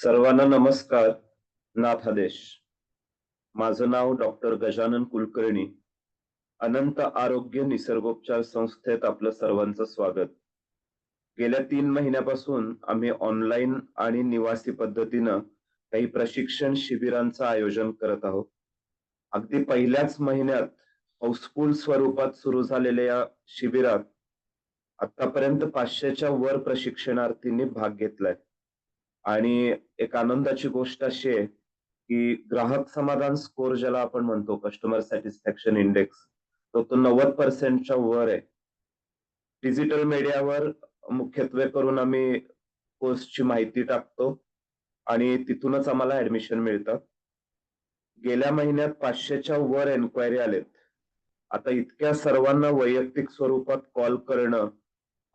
सर्वांना नमस्कार. नाथादेश. माझं नाव डॉक्टर गजानन कुलकर्णी. अनंत आरोग्य निसर्गोपचार संस्थेत आपलं सर्वांचं स्वागत. गेल्या 3 महिन्यापासून आम्ही ऑनलाईन आणि निवासी पद्धतीनं काही प्रशिक्षण शिबिरांचं आयोजन करत आहोत. अगदी पहिल्याच महिन्यात हाऊसफुल स्वरूपात सुरू झालेल्या या शिबिरात आतापर्यंत 500च्या वर प्रशिक्षणार्थींनी भाग घेतलाय. आणि एक आनंदाची गोष्ट अशी आहे, की ग्राहक समाधान स्कोर ज्याला आपण म्हणतो कस्टमर सॅटिस्फॅक्शन इंडेक्स, तो 90% वर आहे. डिजिटल मीडियावर मुख्यत्वे करून आम्ही कोर्सची माहिती टाकतो आणि तिथूनच आम्हाला ऍडमिशन मिळतात. गेल्या महिन्यात 500च्या वर एन्क्वायरी आलेत. आता इतक्या सर्वांना वैयक्तिक स्वरूपात कॉल करणं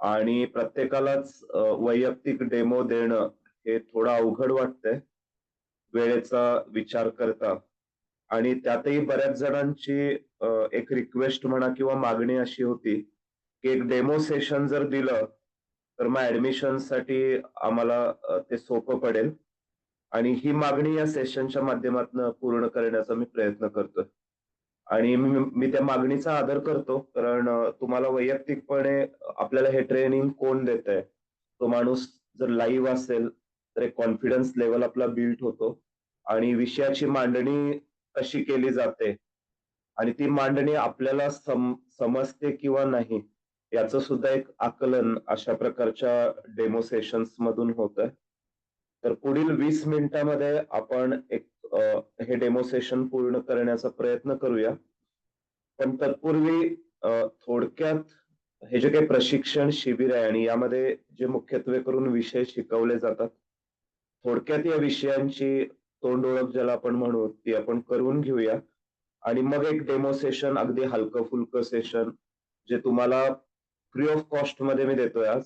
आणि प्रत्येकालाच वैयक्तिक डेमो देणं हे थोडं अवघड वाटतंय वेळेचा विचार करता. आणि त्यातही बऱ्याच जणांची एक रिक्वेस्ट म्हणा किंवा मागणी अशी होती, की एक डेमो सेशन जर दिलं, तर मग ॲडमिशनसाठी आम्हाला ते सोपं पडेल. आणि ही मागणी या सेशनच्या माध्यमातून पूर्ण करण्याचा मी प्रयत्न करतोय. आणि मी मी त्या मागणीचा आदर करतो, कारण तुम्हाला वैयक्तिकपणे आपल्याला हे ट्रेनिंग कोण देतंय? तो माणूस जर लाईव्ह असेल, तर एक कॉन्फिडन्स लेव्हल आपला बिल्ड होतो आणि विषयाची मांडणी कशी केली जाते आणि ती मांडणी आपल्याला समजते किंवा नाही, याचं सुद्धा एक आकलन अशा प्रकारच्या डेमो सेशन्स मधून होतंय. तर पुढील 20 मिनिटामध्ये आपण एक हे डेमो सेशन पूर्ण करण्याचा प्रयत्न करूया. पण तत्पूर्वी थोडक्यात हे जे काही प्रशिक्षण शिबिर आहे आणि यामध्ये जे मुख्यत्वे करून विषय शिकवले जातात, थोडक्यात या विषयांची तोंड ओळख ज्याला आपण म्हणू, ती आपण करून घेऊया. आणि मग एक डेमो सेशन अगदी हलकं-फुलकं सेशन जे तुम्हाला फ्री ऑफ कॉस्ट मध्ये मी देतोय आज.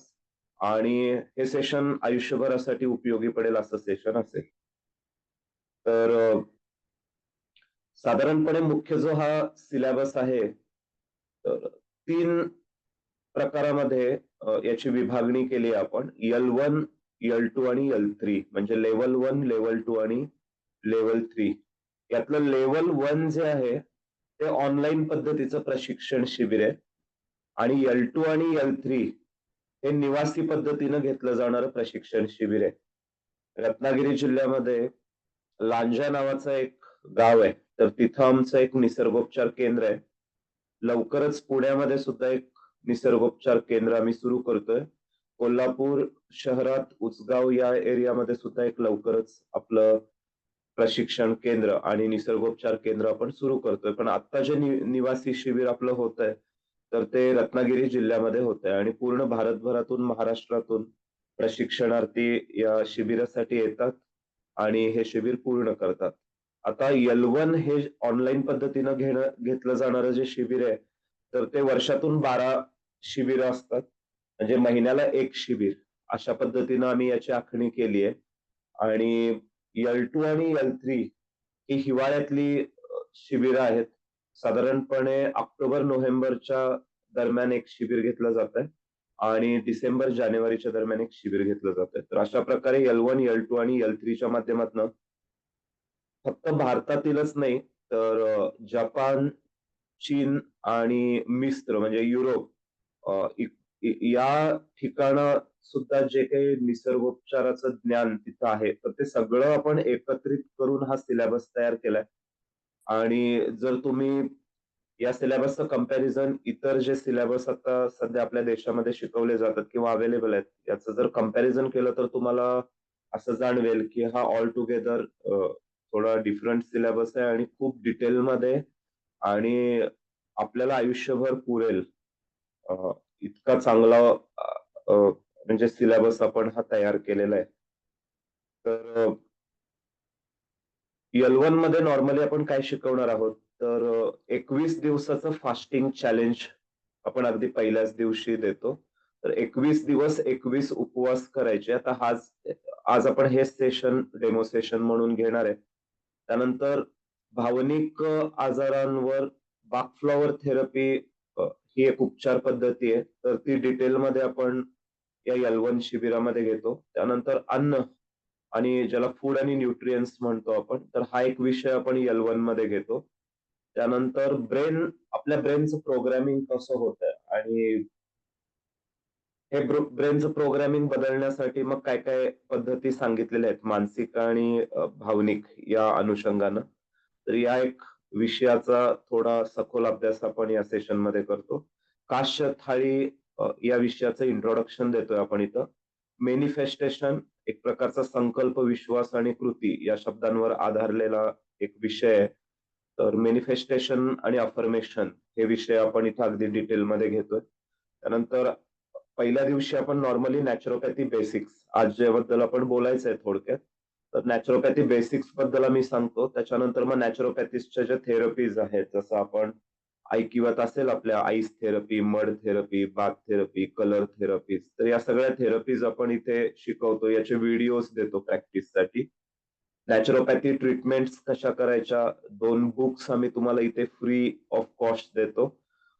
आणि हे सेशन आयुष्यभरासाठी उपयोगी पडेल असं सेशन असेल. तर साधारणपणे मुख्य जो हा सिलेबस आहे, तर 3 प्रकारामध्ये याची विभागणी केली आहे आपण. L1, L2 आणि L3 म्हणजे लेव्हल 1, लेव्हल 2 आणि लेव्हल 3. यातलं लेव्हल 1 जे आहे, ते ऑनलाईन पद्धतीचं प्रशिक्षण शिबिर आहे. आणि L2 आणि L3 हे निवासी पद्धतीनं घेतलं जाणारं प्रशिक्षण शिबिर आहे. रत्नागिरी जिल्ह्यामध्ये लांजा नावाचं एक गाव आहे. तर तिथं आमचं एक निसर्गोपचार केंद्र आहे. लवकरच पुण्यामध्ये सुद्धा एक निसर्गोपचार केंद्र आम्ही सुरू करतोय. कोल्हापूर शहरात उचगाव या एरियामध्ये सुद्धा एक लवकरच आपलं प्रशिक्षण केंद्र आणि निसर्गोपचार केंद्र आपण सुरू करतोय. पण आता जे निवासी शिबिर आपलं होतंय, तर ते रत्नागिरी जिल्ह्यामध्ये होतंय आणि पूर्ण भारतभरातून, महाराष्ट्रातून प्रशिक्षणार्थी या शिबिरासाठी येतात आणि हे शिबिर पूर्ण करतात. आता L1 हे ऑनलाईन पद्धतीनं घेतलं जाणारं जे शिबिर आहे, तर ते वर्षातून 12 शिबिरं असतात. म्हणजे महिन्याला 1 शिबिर अशा पद्धतीनं आम्ही याची आखणी केली आहे. आणि L2 आणि L3 ही हिवाळ्यातली शिबिरं आहेत. साधारणपणे ऑक्टोबर-नोव्हेंबरच्या दरम्यान एक शिबिर घेतलं जातंय आणि डिसेंबर-जानेवारीच्या दरम्यान एक शिबिर घेतलं जातंय. तर अशा प्रकारे L1, L2 आणि L3च्या माध्यमातनं फक्त भारतातीलच नाही, तर जपान, चीन आणि मिस्र म्हणजे युरोप, या ठिकाणं सुद्धा जे काही निसर्गोपचाराचं ज्ञान तिथं आहे, तर ते सगळं आपण एकत्रित करून हा सिलेबस तयार केलाय. आणि जर तुम्ही या सिलेबसचं कंपॅरिझन इतर जे सिलेबस आता सध्या आपल्या देशामध्ये शिकवले जातात किंवा अवेलेबल आहेत, याचं जर कंपॅरिझन केलं तर तुम्हाला असं जाणवेल, की हा ऑल टुगेदर थोडा डिफरंट सिलेबस आहे आणि खूप डिटेलमध्ये आणि आपल्याला आयुष्यभर पुरेल इतका चांगला म्हणजे सिलेबस आपण हा तयार केलेला आहे. तर L1 मध्ये नॉर्मली आपण काय शिकवणार आहोत, तर 21 दिवसाचं फास्टिंग चॅलेंज आपण अगदी पहिल्याच दिवशी देतो. तर 21 दिवस 21 उपवास करायचे. आता आज आपण हे सेशन डेमो सेशन म्हणून घेणार आहे. त्यानंतर भावनिक आजारांवर बाक फ्लॉवर थेरपी ही एक उपचार पद्धती आहे. तर ती डिटेलमध्ये आपण या L1 शिबिरामध्ये घेतो. त्यानंतर अन्न आणि ज्याला फूड आणि न्यूट्रिएंट्स म्हणतो आपण, तर हा एक विषय आपण L1 मध्ये घेतो. त्यानंतर आपल्या ब्रेनचं प्रोग्रामिंग कसं होतंय आणि हे ब्रेनचं प्रोग्रामिंग बदलण्यासाठी मग काय काय पद्धती सांगितलेल्या आहेत मानसिक आणि भावनिक या अनुषंगानं. तर या एक विषयाचा थोडा सखोल अभ्यास आपण या सेशन मध्ये करतो. काश्य थाळी या विषयाचं इंट्रोडक्शन देतोय आपण इथं. मॅनिफेस्टेशन एक प्रकारचा संकल्प, विश्वास आणि कृती या शब्दांवर आधारलेला एक विषय आहे. तर मॅनिफेस्टेशन आणि अफर्मेशन हे विषय आपण इथं अगदी डिटेलमध्ये घेतोय. त्यानंतर पहिल्या दिवशी आपण नॉर्मली नॅचरोपॅथी बेसिक्स आज ज्याबद्दल आपण बोलायचंय थोडक्यात. तर नॅचरोपॅथी बेसिक्स बद्दल मी सांगतो. त्याच्यानंतर मग नॅचरोपॅथिस्टच्या ज्या थेरपीज आहेत, जसं आपण ऐकिवात असेल आपल्या ice therapy, mud therapy, bath therapy, colour therapies. तर या सगळ्या थेरपीज आपण इथे शिकवतो. याचे व्हिडिओज देतो प्रॅक्टिससाठी. नॅचरोपॅथी ट्रीटमेंट्स कशा करायच्या, 2 बुक्स आम्ही तुम्हाला इथे फ्री ऑफ कॉस्ट देतो.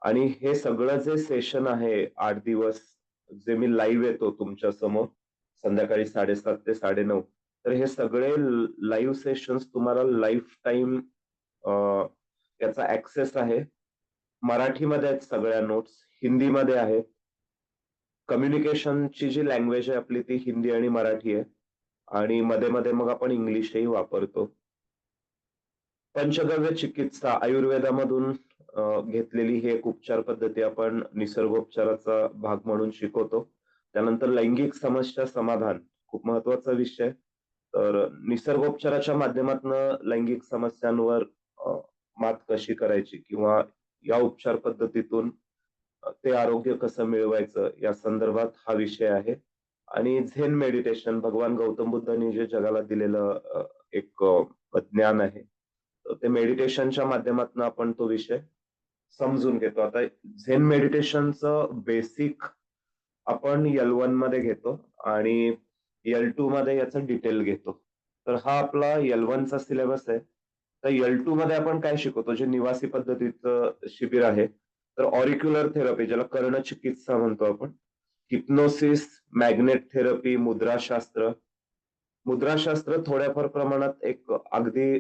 आणि हे सगळं जे सेशन आहे 8 दिवस, जे मी लाईव्ह येतो तुमच्या समोर संध्याकाळी 7:30 ते 9:30, तर हे सगळे लाईव्ह सेशन्स तुम्हाला लाईफ टाईम याचा ऍक्सेस आहे. मराठीमध्ये आहेत सगळ्या नोट्स, हिंदीमध्ये आहेत. कम्युनिकेशनची जी लँग्वेज आहे आपली ती हिंदी आणि मराठी आहे. आणि मध्ये मध्ये मग आपण इंग्लिशही वापरतो. पंचगव्य चिकित्सा आयुर्वेदामधून घेतलेली ही एक उपचार पद्धती आपण निसर्गोपचाराचा भाग म्हणून शिकवतो. त्यानंतर लैंगिक समस्या समाधान खूप महत्वाचा विषय. तर निसर्गोपचाराच्या माध्यमातून लैंगिक समस्यांवर मात कशी करायची किंवा या उपचार पद्धतीतून ते आरोग्य कसं मिळवायचं या संदर्भात हा विषय आहे. आणि झेन मेडिटेशन भगवान गौतम बुद्धांनी जे जगाला दिलेलं एक ज्ञान आहे, तर ते मेडिटेशनच्या माध्यमातून आपण तो विषय समजून घेतो. आता झेन मेडिटेशनचं बेसिक आपण L1 मध्ये घेतो आणि L2 मध्ये याचं डिटेल घेतो. तर हा आपला L1 चा सिलेबस आहे. तर L2 मध्ये आपण काय शिकवतो, जे निवासी पद्धतीचं शिबिर आहे. तर ऑरिक्युलर थेरपी ज्याला कर्णचिकित्सा म्हणतो आपण, हिप्नोसिस, मॅग्नेट थेरपी, मुद्राशास्त्र. मुद्राशास्त्र थोड्याफार प्रमाणात एक अगदी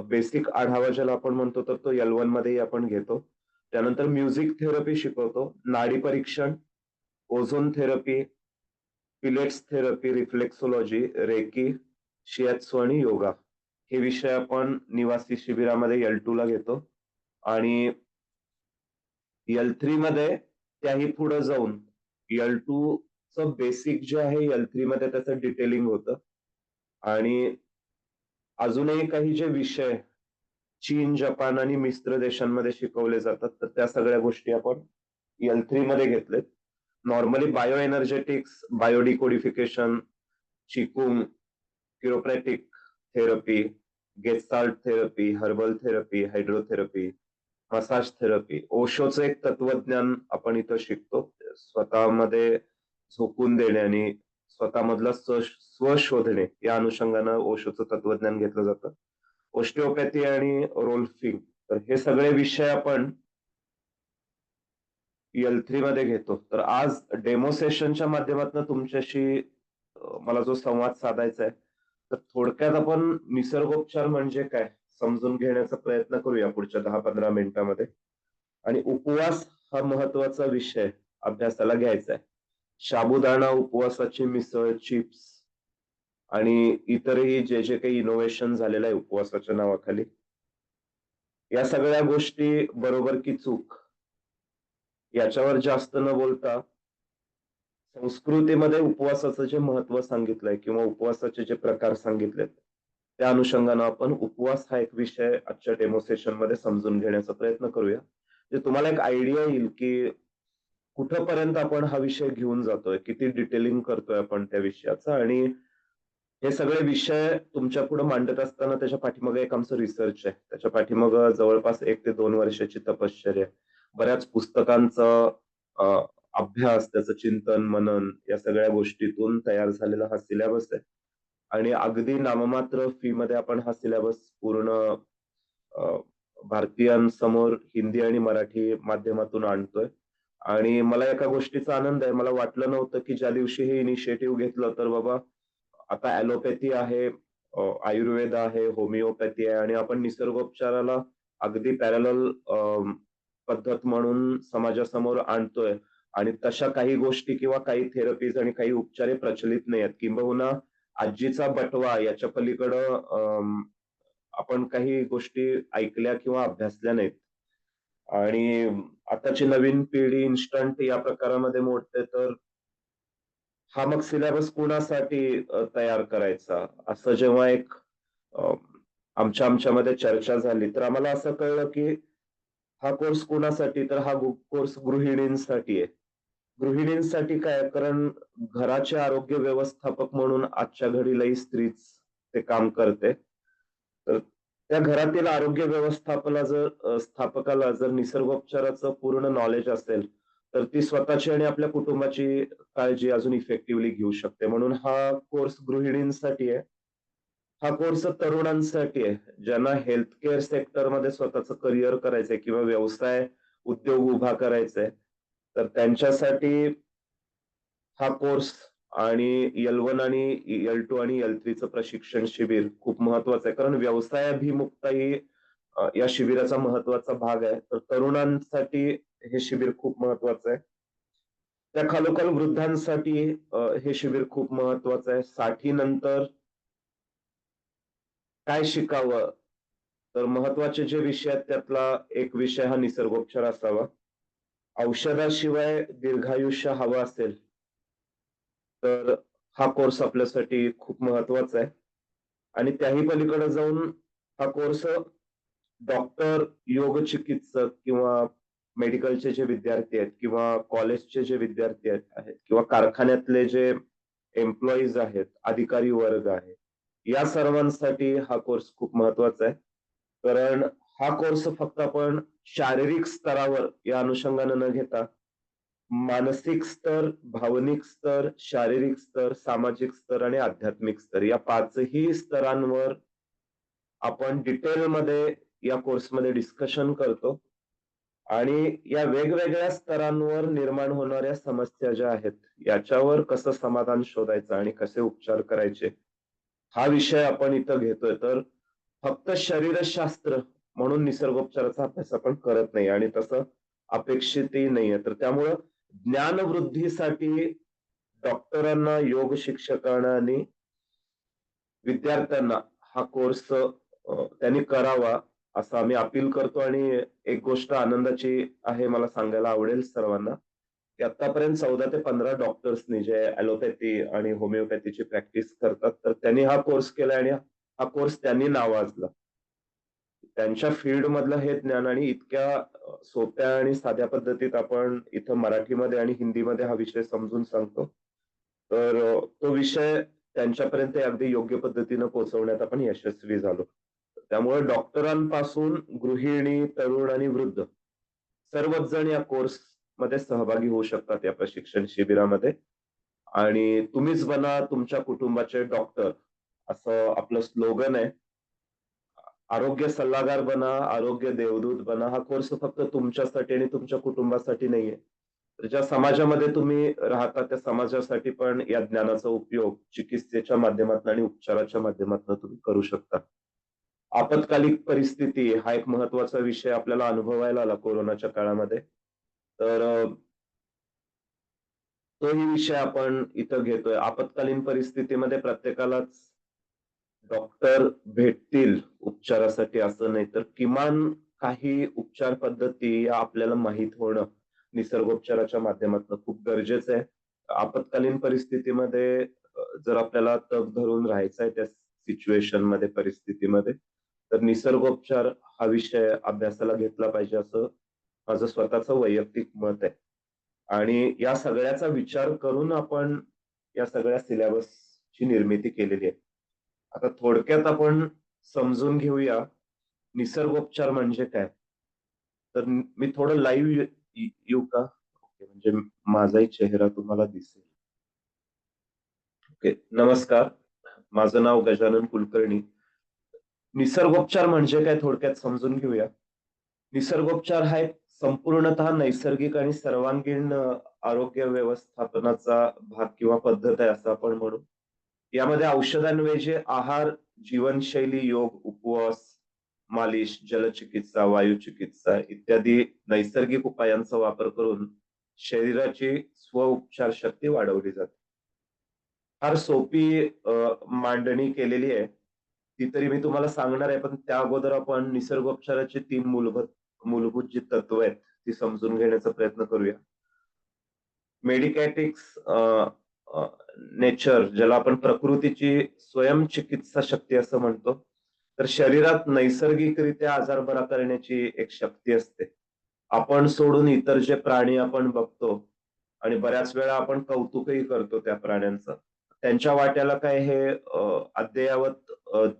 बेसिक आढावा ज्याला आपण म्हणतो, तर तो L1 मध्येही आपण घेतो. त्यानंतर म्युझिक थेरपी शिकवतो, नाडी परीक्षण, ozone therapy, pilates therapy, reflexology, reiki, shiatsu आणि योगा. हे विषय आपण निवासी शिबिरामध्ये L2 ला घेतो. आणि L3 मध्ये त्याही पुढे जाऊन L2 चं बेसिक जे आहे L3 मध्ये त्याचं डिटेलिंग होतं. आणि अजूनही काही जे विषय चीन, जपान आणि मिस्र देशांमध्ये शिकवले जातात, तर त्या सगळ्या गोष्टी आपण L3 मध्ये घेतलेत. Normally bio energetics, biodecodification, qigong, chiropractic therapy, gestalt therapy, herbal therapy, hydrotherapy, massage therapy, ओशोचं एक तत्वज्ञान आपण इथं शिकतो. स्वतःमध्ये झोकून देणे आणि स्वतःमधला स्व शोधणे या अनुषंगानं ओशोचं तत्वज्ञान घेतलं जातं. ओस्टिओपॅथी आणि रोल्फिंग, तर हे सगळे विषय आपण L3 मध्ये घेतो. तर आज डेमो सेशनच्या माध्यमातून तुमच्याशी मला जो संवाद साधायचा आहे, तर थोडक्यात आपण निसर्गोपचार म्हणजे काय समजून घेण्याचा प्रयत्न करूया पुढच्या 10-15 मिनिटांमध्ये. आणि उपवास हा महत्वाचा विषय अभ्यासाला घ्यायचा आहे. साबुदाणा उपवासाची मिसळ, चिप्स आणि इतरही जे जे काही इनोव्हेशन झालेलं आहे उपवासाच्या नावाखाली, या सगळ्या गोष्टी बरोबर की चूक याच्यावर जास्त न बोलता संस्कृतीमध्ये उपवासाचं जे महत्व सांगितलंय किंवा उपवासाचे जे प्रकार सांगितलेत, त्या अनुषंगानं आपण उपवास हा एक विषय आजच्या डेमो सेशन मध्ये समजून घेण्याचा प्रयत्न करूया. जे तुम्हाला एक आयडिया येईल की कुठपर्यंत आपण हा विषय घेऊन जातोय, किती डिटेलिंग करतोय आपण त्या विषयाचं. आणि हे सगळे विषय तुमच्या पुढे मांडत असताना त्याच्या पाठीमागे एक आमचं रिसर्च आहे. त्याच्या पाठीमागे जवळपास 1 ते 2 वर्षाची तपश्चर्या, बऱ्याच पुस्तकांचा अ, अभ्यास, त्याचं चिंतन, मनन या सगळ्या गोष्टीतून तयार झालेला हा सिलेबस आहे. आणि अगदी नाममात्र फी मध्ये आपण हा सिलेबस पूर्ण अ, भारतीयांसमोर हिंदी आणि मराठी माध्यमातून आणतोय. आणि मला एका गोष्टीचा आनंद आहे. मला वाटलं नव्हतं की ज्या दिवशी हे इनिशिएटिव्ह घेतलं, तर बाबा आता ॲलोपॅथी आहे, आयुर्वेद आहे, होमिओपॅथी आहे आणि आपण निसर्गोपचाराला अगदी पॅरलल पद्धत म्हणून समाजासमोर आणतोय आणि तशा काही गोष्टी किंवा काही थेरपीज आणि काही उपचार हे प्रचलित नाही आहेत. किंबहुना आजीचा बटवा याच्या पलीकडं आपण काही गोष्टी ऐकल्या किंवा अभ्यासल्या नाहीत. आणि आताची नवीन पिढी इन्स्टंट या प्रकारामध्ये मोडते, तर हा मग सिलेबस कुणासाठी तयार करायचा? असं जेव्हा एक अ, आमच्यामध्ये चर्चा झाली, तर आम्हाला असं कळलं, की हा कोर्स कुणासाठी? तर हा कोर्स गृहिणींसाठी आहे. गृहिणींसाठी काय आहे? कारण घराचे आरोग्य व्यवस्थापक म्हणून आजच्या घडीलाही स्त्रीच ते काम करते. तर त्या घरातील आरोग्य व्यवस्थापला जर स्थापकाला जर निसर्गोपचाराचं पूर्ण नॉलेज असेल, तर ती स्वतःची आणि आपल्या कुटुंबाची काळजी अजून इफेक्टिव्हली घेऊ शकते. म्हणून हा कोर्स गृहिणींसाठी आहे. हा कोर्स तरुणांसाठी आहे. ज्यांना हेल्थ केअर सेक्टरमध्ये स्वतःचं करियर करायचंय किंवा व्यवसाय, उद्योग उभा करायचा आहे. तर त्यांच्यासाठी हा कोर्स आणि L1 आणि L2 आणि L3 चं प्रशिक्षण शिबिर खूप महत्वाचं आहे. कारण व्यवसायाभिमुखता ही या शिबिराचा महत्वाचा भाग आहे. तर तरुणांसाठी हे शिबिर खूप महत्वाचं आहे. त्या खालोखाल वृद्धांसाठी हे शिबिर खूप महत्वाचं आहे. 60 नंतर काय शिकावं? तर महत्वाचे जे विषय आहेत त्यातला एक विषय हा निसर्गोपचार असावा. औषधाशिवाय दीर्घायुष्य हवं असेल, तर हा कोर्स आपल्यासाठी खूप महत्वाचा आहे. आणि त्याही पलीकडे जाऊन हा कोर्स डॉक्टर, योग चिकित्सक किंवा मेडिकलचे जे विद्यार्थी आहेत किंवा कॉलेजचे जे विद्यार्थी आहेत किंवा कारखान्यातले जे एम्प्लॉईज आहेत, अधिकारी वर्ग आहे, या सर्वांसाठी हा कोर्स खूप महत्वाचा आहे. कारण हा कोर्स फक्त आपण शारीरिक स्तरावर या अनुषंगानं न घेता मानसिक स्तर, भावनिक स्तर, शारीरिक स्तर, सामाजिक स्तर आणि आध्यात्मिक स्तर या 5ही स्तरांवर आपण डिटेलमध्ये या कोर्समध्ये डिस्कशन करतो आणि या वेगवेगळ्या स्तरांवर निर्माण होणाऱ्या समस्या ज्या आहेत, याच्यावर कसं समाधान शोधायचं आणि कसे उपचार करायचे, हा विषय आपण इथं घेतोय. तर फक्त शरीरशास्त्र म्हणून निसर्गोपचाराचा अभ्यास आपण करत नाही आणि तसं अपेक्षितही नाहीये. तर त्यामुळं ज्ञानवृद्धीसाठी डॉक्टरांना, योग शिक्षकांना आणि विद्यार्थ्यांना हा कोर्स त्यांनी करावा, असं आम्ही अपील करतो. आणि एक गोष्ट आनंदाची आहे, मला सांगायला आवडेल सर्वांना, की आत्तापर्यंत 14 ते 15 डॉक्टर्सनी जे ॲलोपॅथी आणि होमिओपॅथीची प्रॅक्टिस करतात, तर त्यांनी हा कोर्स केलाय आणि हा कोर्स त्यांनी नावाजला. त्यांच्या फील्डमधलं हे ज्ञान आणि इतक्या सोप्या आणि साध्या पद्धतीत आपण इथं मराठीमध्ये आणि हिंदीमध्ये हा विषय समजून सांगतो. तर तो विषय त्यांच्यापर्यंत अगदी योग्य पद्धतीनं पोहोचवण्यात आपण यशस्वी झालो. त्यामुळे डॉक्टरांपासून गृहिणी, तरुण आणि वृद्ध सर्वच जण या कोर्समध्ये सहभागी होऊ शकतात या प्रशिक्षण शिबिरामध्ये. आणि तुम्हीच बना तुमच्या कुटुंबाचे डॉक्टर, असं आपलं स्लोगन आहे. आरोग्य सल्लागार बना, आरोग्य देवदूत बना. हा कोर्स फक्त तुमच्यासाठी आणि तुमच्या कुटुंबासाठी नाहीये. तर ज्या समाजामध्ये तुम्ही राहता त्या समाजासाठी पण या ज्ञानाचा उपयोग चिकित्सेच्या माध्यमातून आणि उपचाराच्या माध्यमातून तुम्ही करू शकता. आपत्कालीन परिस्थिती हा एक महत्वाचा विषय आपल्याला अनुभवायला आला कोरोनाच्या काळामध्ये. तर तोही विषय आपण इथं घेतोय. आपत्कालीन परिस्थितीमध्ये प्रत्येकालाच डॉक्टर भेटतील उपचारासाठी असं नाही, तर किमान काही उपचार पद्धती या आपल्याला माहीत होणं निसर्गोपचाराच्या माध्यमातून खूप गरजेचं आहे. आपत्कालीन परिस्थितीमध्ये जर आपल्याला तग धरून राहायचं आहे त्या सिच्युएशनमध्ये, परिस्थितीमध्ये, तर निसर्गोपचार हा विषय अभ्यासाला घेतला पाहिजे असं माझं स्वतःचं वैयक्तिक मत आहे. आणि या सगळ्याचा विचार करून आपण या सगळ्या सिलेबसची निर्मिती केलेली आहे. आता थोडक्यात आपण समजून घेऊया निसर्गोपचार म्हणजे काय? तर मी थोडं लाईव्ह येऊ का? ओके, म्हणजे माझाही चेहरा तुम्हाला दिसेल. ओके. नमस्कार. माझं नाव गजानन कुलकर्णी. निसर्गोपचार म्हणजे काय थोडक्यात समजून घेऊया. निसर्गोपचार हा एक संपूर्णतः नैसर्गिक आणि सर्वांगीण आरोग्य व्यवस्थापनाचा भाग किंवा पद्धत आहे असं आपण म्हणू. यामध्ये औषधांऐवजी आहार, जीवनशैली, योग, उपवास, मालिश, जलचिकित्सा, वायुचिकित्सा इत्यादी नैसर्गिक उपायांचा वापर करून शरीराची स्वउपचार शक्ती वाढवली जाते. फार सोपी मांडणी केलेली आहे. ती तरी मी तुम्हाला सांगणार आहे, पण त्या अगोदर आपण निसर्गोपचाराची 3 मूलभूत जी तत्व आहेत, ती समजून घेण्याचा प्रयत्न करूया. मेडिकॅटिक्स नेचर ज्याला आपण प्रकृतीची स्वयंचिकित्सा शक्ती असं म्हणतो. तर शरीरात नैसर्गिकरित्या आजार बरा करण्याची एक शक्ती असते. आपण सोडून इतर जे प्राणी आपण बघतो आणि बऱ्याच वेळा आपण कौतुकही करतो त्या प्राण्यांचं. त्यांच्या वाट्याला काय हे अद्ययावत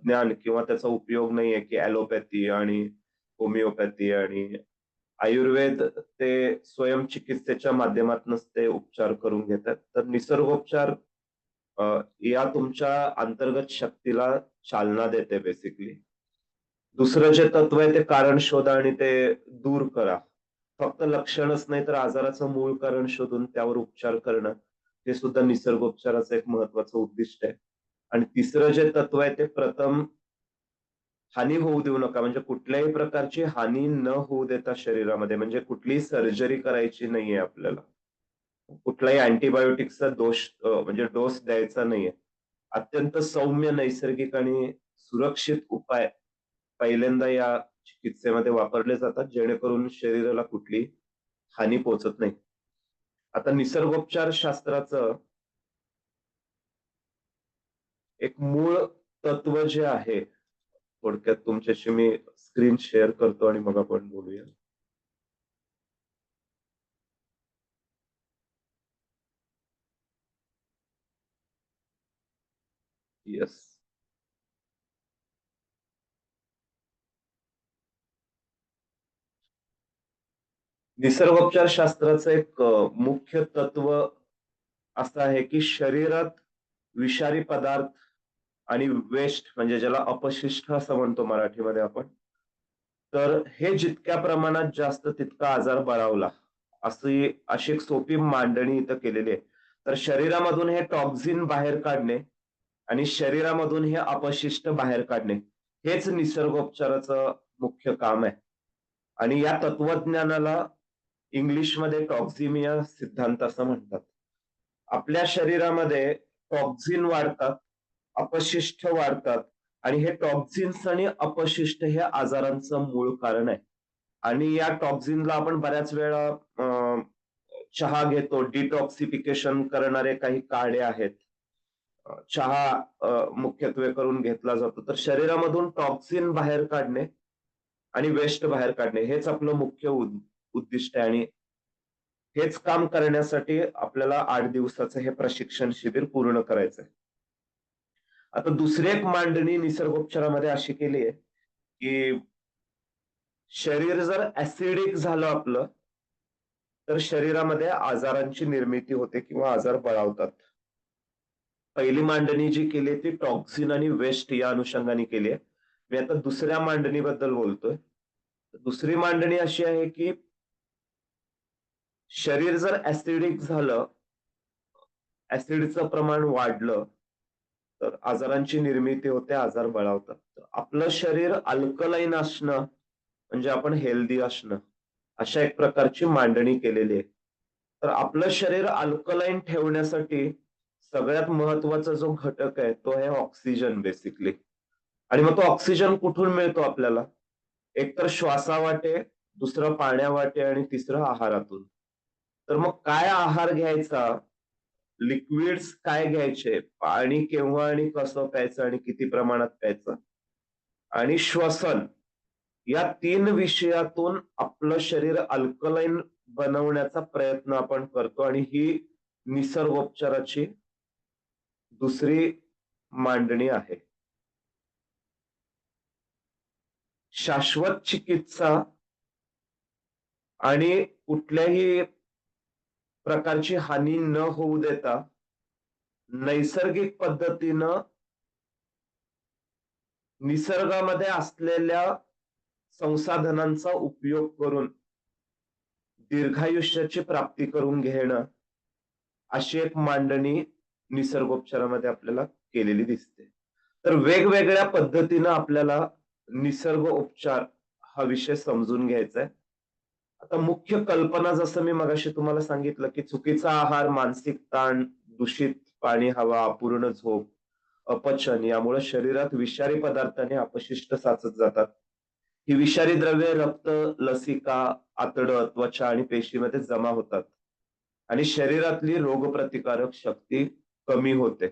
ज्ञान किंवा त्याचा उपयोग नाहीये, की ॲलोपॅथी आणि होमिओपॅथी आणि आयुर्वेद ते स्वयंचिकित्सेच्या माध्यमातूनच ते उपचार करून घेतात. तर निसर्गोपचार अ, या तुमच्या अंतर्गत शक्तीला चालना देते बेसिकली. दुसरं जे तत्व आहे ते कारण शोधा आणि ते दूर करा. फक्त लक्षणच नाही तर आजाराचं मूळ कारण शोधून त्यावर उपचार करणं, हे सुद्धा निसर्गोपचाराचं एक महत्वाचं उद्दिष्ट आहे. आणि तिसरं जे तत्व आहे ते प्रथम हानी होऊ देऊ नका. म्हणजे कुठल्याही प्रकारची हानी न होऊ देता शरीरामध्ये म्हणजे कुठलीही सर्जरी करायची नाहीये आपल्याला. कुठलाही अँटिबायोटिक्सचा म्हणजे डोस द्यायचा नाहीये. अत्यंत सौम्य, नैसर्गिक आणि सुरक्षित उपाय पहिल्यांदा या चिकित्सेमध्ये वापरले जातात, जेणेकरून शरीराला कुठली हानी पोहोचत नाही. आता निसर्गोपचार शास्त्राचं एक मूळ तत्व जे आहे, थोडक्यात तुमच्याशी मी स्क्रीन शेअर करतो आणि मग आपण बोलूया. येस. निसर्गोपचार शास्त्राचं एक मुख्य तत्व असं आहे, की शरीरात विषारी पदार्थ आणि वेस्ट म्हणजे ज्याला अपशिष्ट असं म्हणतो मराठीमध्ये आपण. तर हे जितक्या प्रमाणात जास्त तितका आजार बळावला. अशी एक सोपी मांडणी इथं केलेली आहे. तर शरीरामधून हे टॉक्सिन बाहेर काढणे आणि शरीरामधून हे अपशिष्ट बाहेर काढणे, हेच निसर्गोपचाराचं मुख्य काम आहे. आणि या तत्वज्ञानाला इंग्लिशमध्ये टॉक्झिमिया सिद्धांत असं म्हणतात. आपल्या शरीरामध्ये टॉक्सिन वाढतात, अपशिष्ट वाढतात आणि हे टॉक्सिन्स आणि अपशिष्ट हे आजारांचं मूळ कारण आहे. आणि या टॉक्सिनला आपण बऱ्याच वेळा चहा घेतो, डिटॉक्सिफिकेशन करणारे काही काढे आहेत. चहा मुख्यत्वे करून घेतला जातो. तर शरीरामधून टॉक्सिन बाहेर काढणे आणि वेस्ट बाहेर काढणे हेच आपलं मुख्य उद्दिष्ट आहे आणि हेच काम करण्यासाठी आपल्याला 8 दिवसाचं हे प्रशिक्षण शिबिर पूर्ण करायचंय. आता दुसरी एक मांडणी निसर्गोपचारामध्ये अशी केली आहे, की शरीर जर ॲसिडिक झालं आपलं, तर शरीरामध्ये आजारांची निर्मिती होते किंवा आजार बळावतात. पहिली मांडणी जी केली ती टॉक्सिन आणि वेस्ट या अनुषंगाने केली आहे. मी आता दुसऱ्या मांडणीबद्दल बोलतोय. दुसरी मांडणी अशी आहे, की शरीर जर ॲसिडिक झालं, ॲसिडचं प्रमाण वाढलं, तर आजारांची निर्मिती होते, आजार बळावतात. तर आपलं शरीर अल्कलाईन असणं म्हणजे आपण हेल्दी असणं, अशा एक प्रकारची मांडणी केलेली आहे. तर आपलं शरीर अल्कलाईन ठेवण्यासाठी सगळ्यात महत्वाचा जो घटक आहे, तो आहे ऑक्सिजन बेसिकली. आणि मग तो ऑक्सिजन कुठून मिळतो आपल्याला? एक तर श्वासावाटे, दुसरं पाण्यावाटे आणि तिसरं आहारातून. तर मग काय आहार घ्यायचा? लिक्विड्स काय घ्यायचे? पाणी केव्हा आणि कसं प्यायचं आणि किती प्रमाणात प्यायचं? आणि श्वसन या 3 विषयातून आपलं शरीर अल्कलाईन बनवण्याचा प्रयत्न आपण करतो आणि ही निसर्गोपचाराची दुसरी मांडणी आहे. शाश्वत चिकित्सा आणि कुठल्याही प्रकारची हानी न होऊ देता नैसर्गिक पद्धतीनं निसर्गामध्ये असलेल्या संसाधनांचा उपयोग करून दीर्घायुष्याची प्राप्ती करून घेणं, अशी एक मांडणी निसर्गोपचारामध्ये आपल्याला केलेली दिसते. तर वेगवेगळ्या पद्धतीनं आपल्याला निसर्गोपचार हा विषय समजून घ्यायचा आहे. आता मुख्य कल्पना जसं मी मगाशी तुम्हाला सांगितलं, की चुकीचा आहार, मानसिक ताण, दूषित पाणी, हवा, अपूर्ण झोप, अपचन यामुळे शरीरात विषारी पदार्थाने अपशिष्ट साचत जातात. ही विषारी द्रव्ये रक्त, लसिका, आतडं, त्वचा आणि पेशीमध्ये जमा होतात आणि शरीरातली रोगप्रतिकारक शक्ती कमी होते.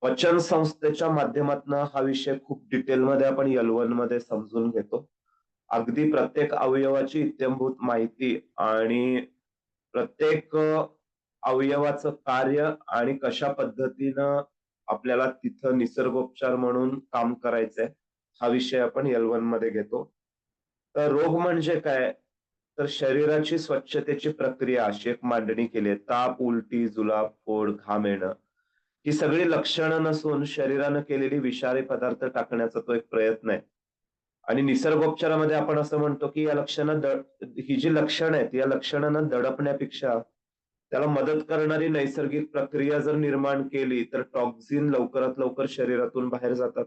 पचन संस्थेच्या माध्यमातून हा विषय खूप डिटेलमध्ये आपण L1 मध्ये समजून घेतो. अगदी प्रत्येक अवयवाची इत्थंभूत माहिती आणि प्रत्येक अवयवाचं कार्य आणि कशा पद्धतीनं आपल्याला तिथं निसर्गोपचार म्हणून काम करायचंय, हा विषय आपण L1 मध्ये घेतो. तर रोग म्हणजे काय? तर शरीराची स्वच्छतेची प्रक्रिया अशी एक मांडणी केली आहे. ताप, उलटी, जुलाब, फोड, घाम येणं ही सगळी लक्षणं नसून शरीरानं केलेली विषारी पदार्थ टाकण्याचा तो एक प्रयत्न आहे. आणि निसर्गोपचारामध्ये आपण असं म्हणतो, की या लक्षणं ही जी लक्षणं आहेत, या लक्षणांना दडपण्यापेक्षा त्याला मदत करणारी नैसर्गिक प्रक्रिया जर निर्माण केली, तर टॉक्सिन लवकरात लवकर शरीरातून बाहेर जातात.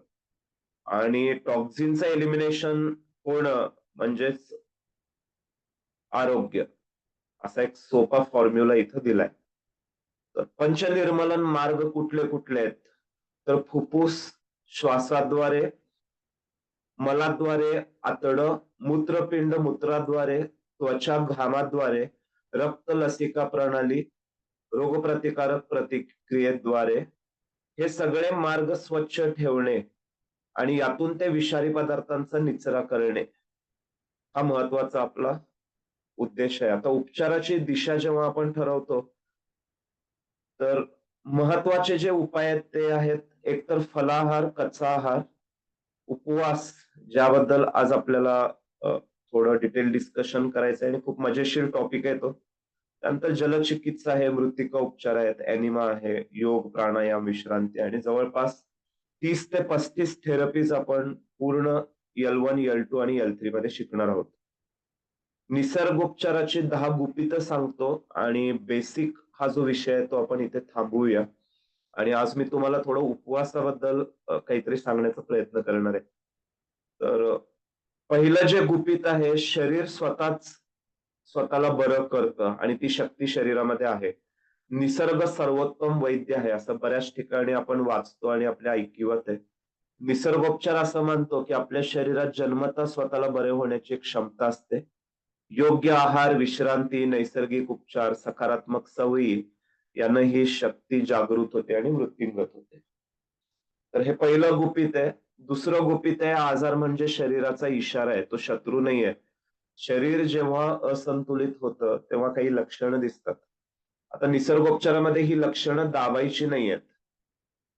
आणि टॉक्सिनचं एलिमिनेशन होणं म्हणजेच आरोग्य. असा एक सोपा फॉर्म्युला इथं दिलाय. तर पंचनिर्मलन मार्ग कुठले कुठले आहेत? तर फुफ्फुस श्वासाद्वारे, मलाद्वारे आतडं, मूत्रपिंड मूत्राद्वारे, त्वचा घामाद्वारे, रक्त लसिका प्रणाली, रोगप्रतिकारक प्रतिक्रियेद्वारे हे सगळे मार्ग स्वच्छ ठेवणे आणि यातून ते विषारी पदार्थांचा निचरा करणे हा महत्वाचा आपला उद्देश आहे. आता उपचाराची दिशा जेव्हा आपण ठरवतो, तर महत्वाचे जे उपाय आहेत ते आहेत एकतर फलाहार, कच्चा आहार, उपवास ज्याबद्दल आज आपल्याला थोडं डिटेल डिस्कशन करायचं आहे आणि खूप मजेशीर टॉपिक आहे तो. त्यानंतर जलचिकित्सा आहे, मृत्तिका उपचार आहेत, एनिमा आहे, योग, प्राणायाम, विश्रांती आणि जवळपास 30 ते 35 थेरपीज आपण पूर्ण L1, L2 आणि L3 मध्ये शिकणार आहोत. निसर्गोपचाराची 10 गुपितं सांगतो आणि बेसिक हा जो विषय आहे तो आपण इथे थांबवूया. आणि आज मी तुम्हाला थोडं उपवासाबद्दल काहीतरी सांगण्याचा प्रयत्न करणार आहे. तर पहिलं जे गुपित आहे, शरीर स्वतःला बरं करतं आणि ती शक्ती शरीरामध्ये आहे. निसर्ग सर्वोत्तम वैद्य आहे, असं बऱ्याच ठिकाणी आपण वाचतो आणि आपल्या ऐकिवात आहे. निसर्गोपचार असं मानतो, की आपल्या शरीरात जन्मतः स्वतःला बरे होण्याची एक क्षमता असते. योग्य आहार, विश्रांती, नैसर्गिक उपचार, सकारात्मक सवयी यानं ही शक्ती जागृत होते आणि वृद्धिंगत होते. तर हे पहिलं गुपित आहे. दुसरं गुपित आहे, आजार म्हणजे शरीराचा इशारा आहे, तो शत्रू नाहीये. शरीर जेव्हा असंतुलित होतं, तेव्हा काही लक्षणं दिसतात. आता निसर्गोपचारामध्ये ही लक्षणं दाबायची नाहीयेत.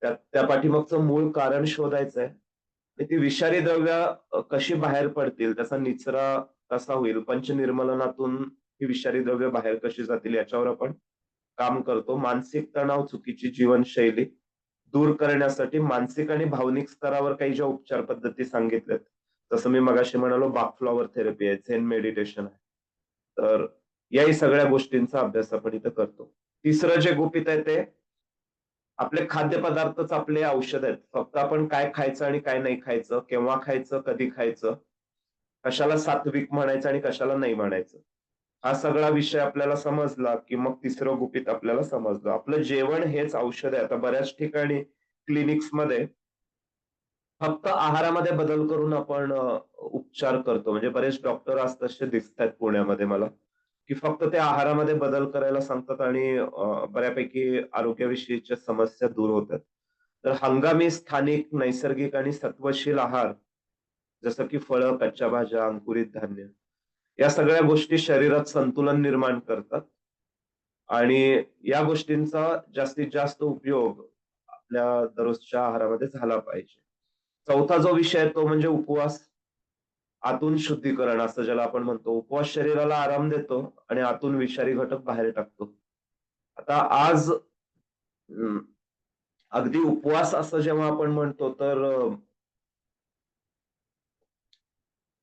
त्या पाठीमागचं मूळ कारण शोधायचं आहे. आणि ती विषारी द्रव्य कशी बाहेर पडतील, त्याचा निचरा कसा होईल, पंचनिर्मलनातून ही विषारी द्रव्य बाहेर कशी जातील याच्यावर आपण काम करतो. मानसिक तणाव, चुकीची जीवनशैली दूर करण्यासाठी मानसिक आणि भावनिक स्तरावर काही ज्या उपचार पद्धती सांगितल्यात, जसं मी मगाशी म्हणालो बाक फ्लॉवर थेरपी आहे, झेन मेडिटेशन आहे. तर याही सगळ्या गोष्टींचा अभ्यास आपण इथं करतो. तिसरं जे गुपित आहे ते आपले खाद्यपदार्थच आपले औषध आहेत. फक्त आपण काय खायचं आणि काय नाही खायचं, केव्हा खायचं, कधी खायचं, कशाला सात्विक म्हणायचं आणि कशाला नाही म्हणायचं. हा सगळा विषय आपल्याला समजला, की मग तिसरं गुपित आपल्याला समजलं. आपलं जेवण हेच औषध आहे. आता बऱ्याच ठिकाणी क्लिनिक्समध्ये फक्त आहारामध्ये बदल करून आपण उपचार करतो. म्हणजे बरेच डॉक्टर आज तसे दिसतायत पुण्यामध्ये मला, की फक्त ते आहारामध्ये बदल करायला सांगतात आणि बऱ्यापैकी आरोग्याविषयीच्या समस्या दूर होतात. तर हंगामी, स्थानिक, नैसर्गिक आणि सत्वशील आहार जसं की फळं, कच्च्या भाज्या, अंकुरित धान्य या सगळ्या गोष्टी शरीरात संतुलन निर्माण करतात आणि या गोष्टींचा जास्तीत जास्त उपयोग आपल्या दररोजच्या आहारामध्ये झाला पाहिजे. चौथा जो विषय आहे तो म्हणजे उपवास. आतून शुद्धीकरण असं ज्याला आपण म्हणतो. उपवास शरीराला आराम देतो आणि आतून विषारी घटक बाहेर टाकतो. आता आज अं, अगदी उपवास असं जेव्हा आपण म्हणतो तर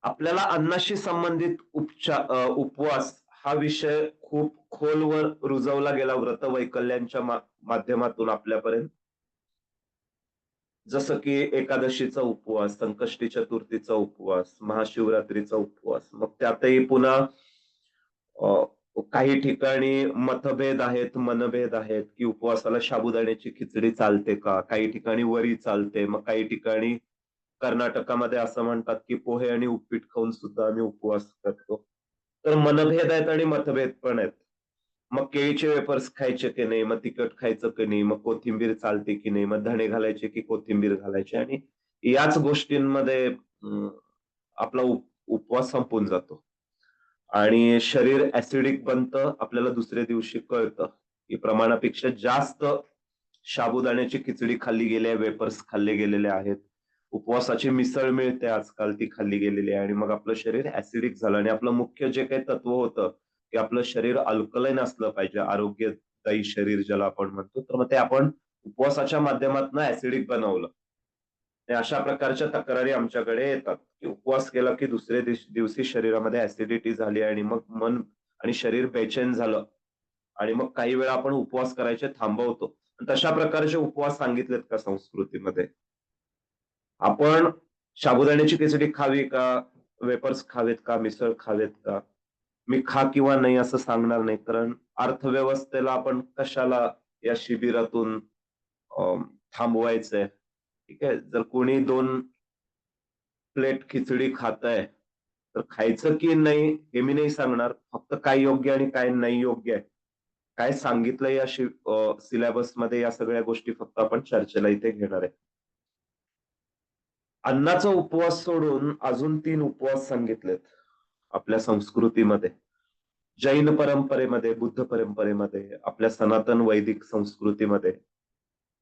आपल्याला अन्नाशी संबंधित उपवास हा विषय खूप खोलवर रुजवला गेला व्रतवैकल्यांच्या माध्यमातून आपल्यापर्यंत. जसं की एकादशीचा उपवास, संकष्टी चतुर्थीचा उपवास, महाशिवरात्रीचा उपवास. मग त्यातही पुन्हा काही ठिकाणी मतभेद आहेत, मनभेद आहेत, की उपवासाला साबुदाण्याची खिचडी चालते का? काही ठिकाणी वरी चालते. मग काही ठिकाणी कर्नाटकामध्ये असं म्हणतात, की पोहे आणि उपीट खाऊन सुद्धा आम्ही उपवास करतो. तर मनभेद आहेत आणि मतभेद पण आहेत. मग केळीचे वेफर्स खायचे की नाही? मग तिखट खायचं की नाही? मग कोथिंबीर चालते की नाही? मग धणे घालायचे की कोथिंबीर घालायची? आणि याच गोष्टींमध्ये आपला उपवास संपून जातो. आणि शरीर ॲसिडिक बनतं. आपल्याला दुसऱ्या दिवशी कळतं, की प्रमाणापेक्षा जास्त साबुदाण्याची खिचडी खाल्ली गेली आहे, वेफर्स खाल्ले गेलेले आहेत. उपवासाची मिसळ मिळते आजकाल, ती खाल्ली गेलेली आहे आणि मग आपलं शरीर ॲसिडिक झालं आणि आपलं मुख्य जे काही तत्व होतं, की आपलं शरीर अल्कलाईन असलं पाहिजे, आरोग्यदायी शरीर ज्याला आपण म्हणतो, तर मग ते आपण उपवासाच्या माध्यमातून ॲसिडिक बनवलं. आणि अशा प्रकारच्या तक्रारी आमच्याकडे येतात, की उपवास केला की दुसऱ्या दिवशी शरीरामध्ये ॲसिडिटी झाली आणि मग मन आणि शरीर बेचैन झालं आणि मग काही वेळा आपण उपवास करायचे थांबवतो. तशा प्रकारचे उपवास सांगितलेत का संस्कृतीमध्ये? आपण साबुदाण्याची खिचडी खावी का? वेफर्स खावेत का? मिसळ खावेत का? मी खा किंवा नाही असं सांगणार नाही. कारण अर्थव्यवस्थेला आपण कशाला या शिबिरातून अ, थांबवायचंय. ठीक आहे. जर कोणी 2 प्लेट खिचडी खाताय, तर खायचं की नाही हे मी नाही सांगणार. फक्त काय योग्य आणि काय नाही योग्य आहे. काय सांगितलंय या सिलेबसमध्ये या सगळ्या गोष्टी फक्त आपण चर्चेला इथे घेणार आहे. अन्नाचा उपवास सोडून अजून 3 उपवास सांगितलेत आपल्या संस्कृतीमध्ये. जैन परंपरेमध्ये, बुद्ध परंपरेमध्ये, आपल्या सनातन वैदिक संस्कृतीमध्ये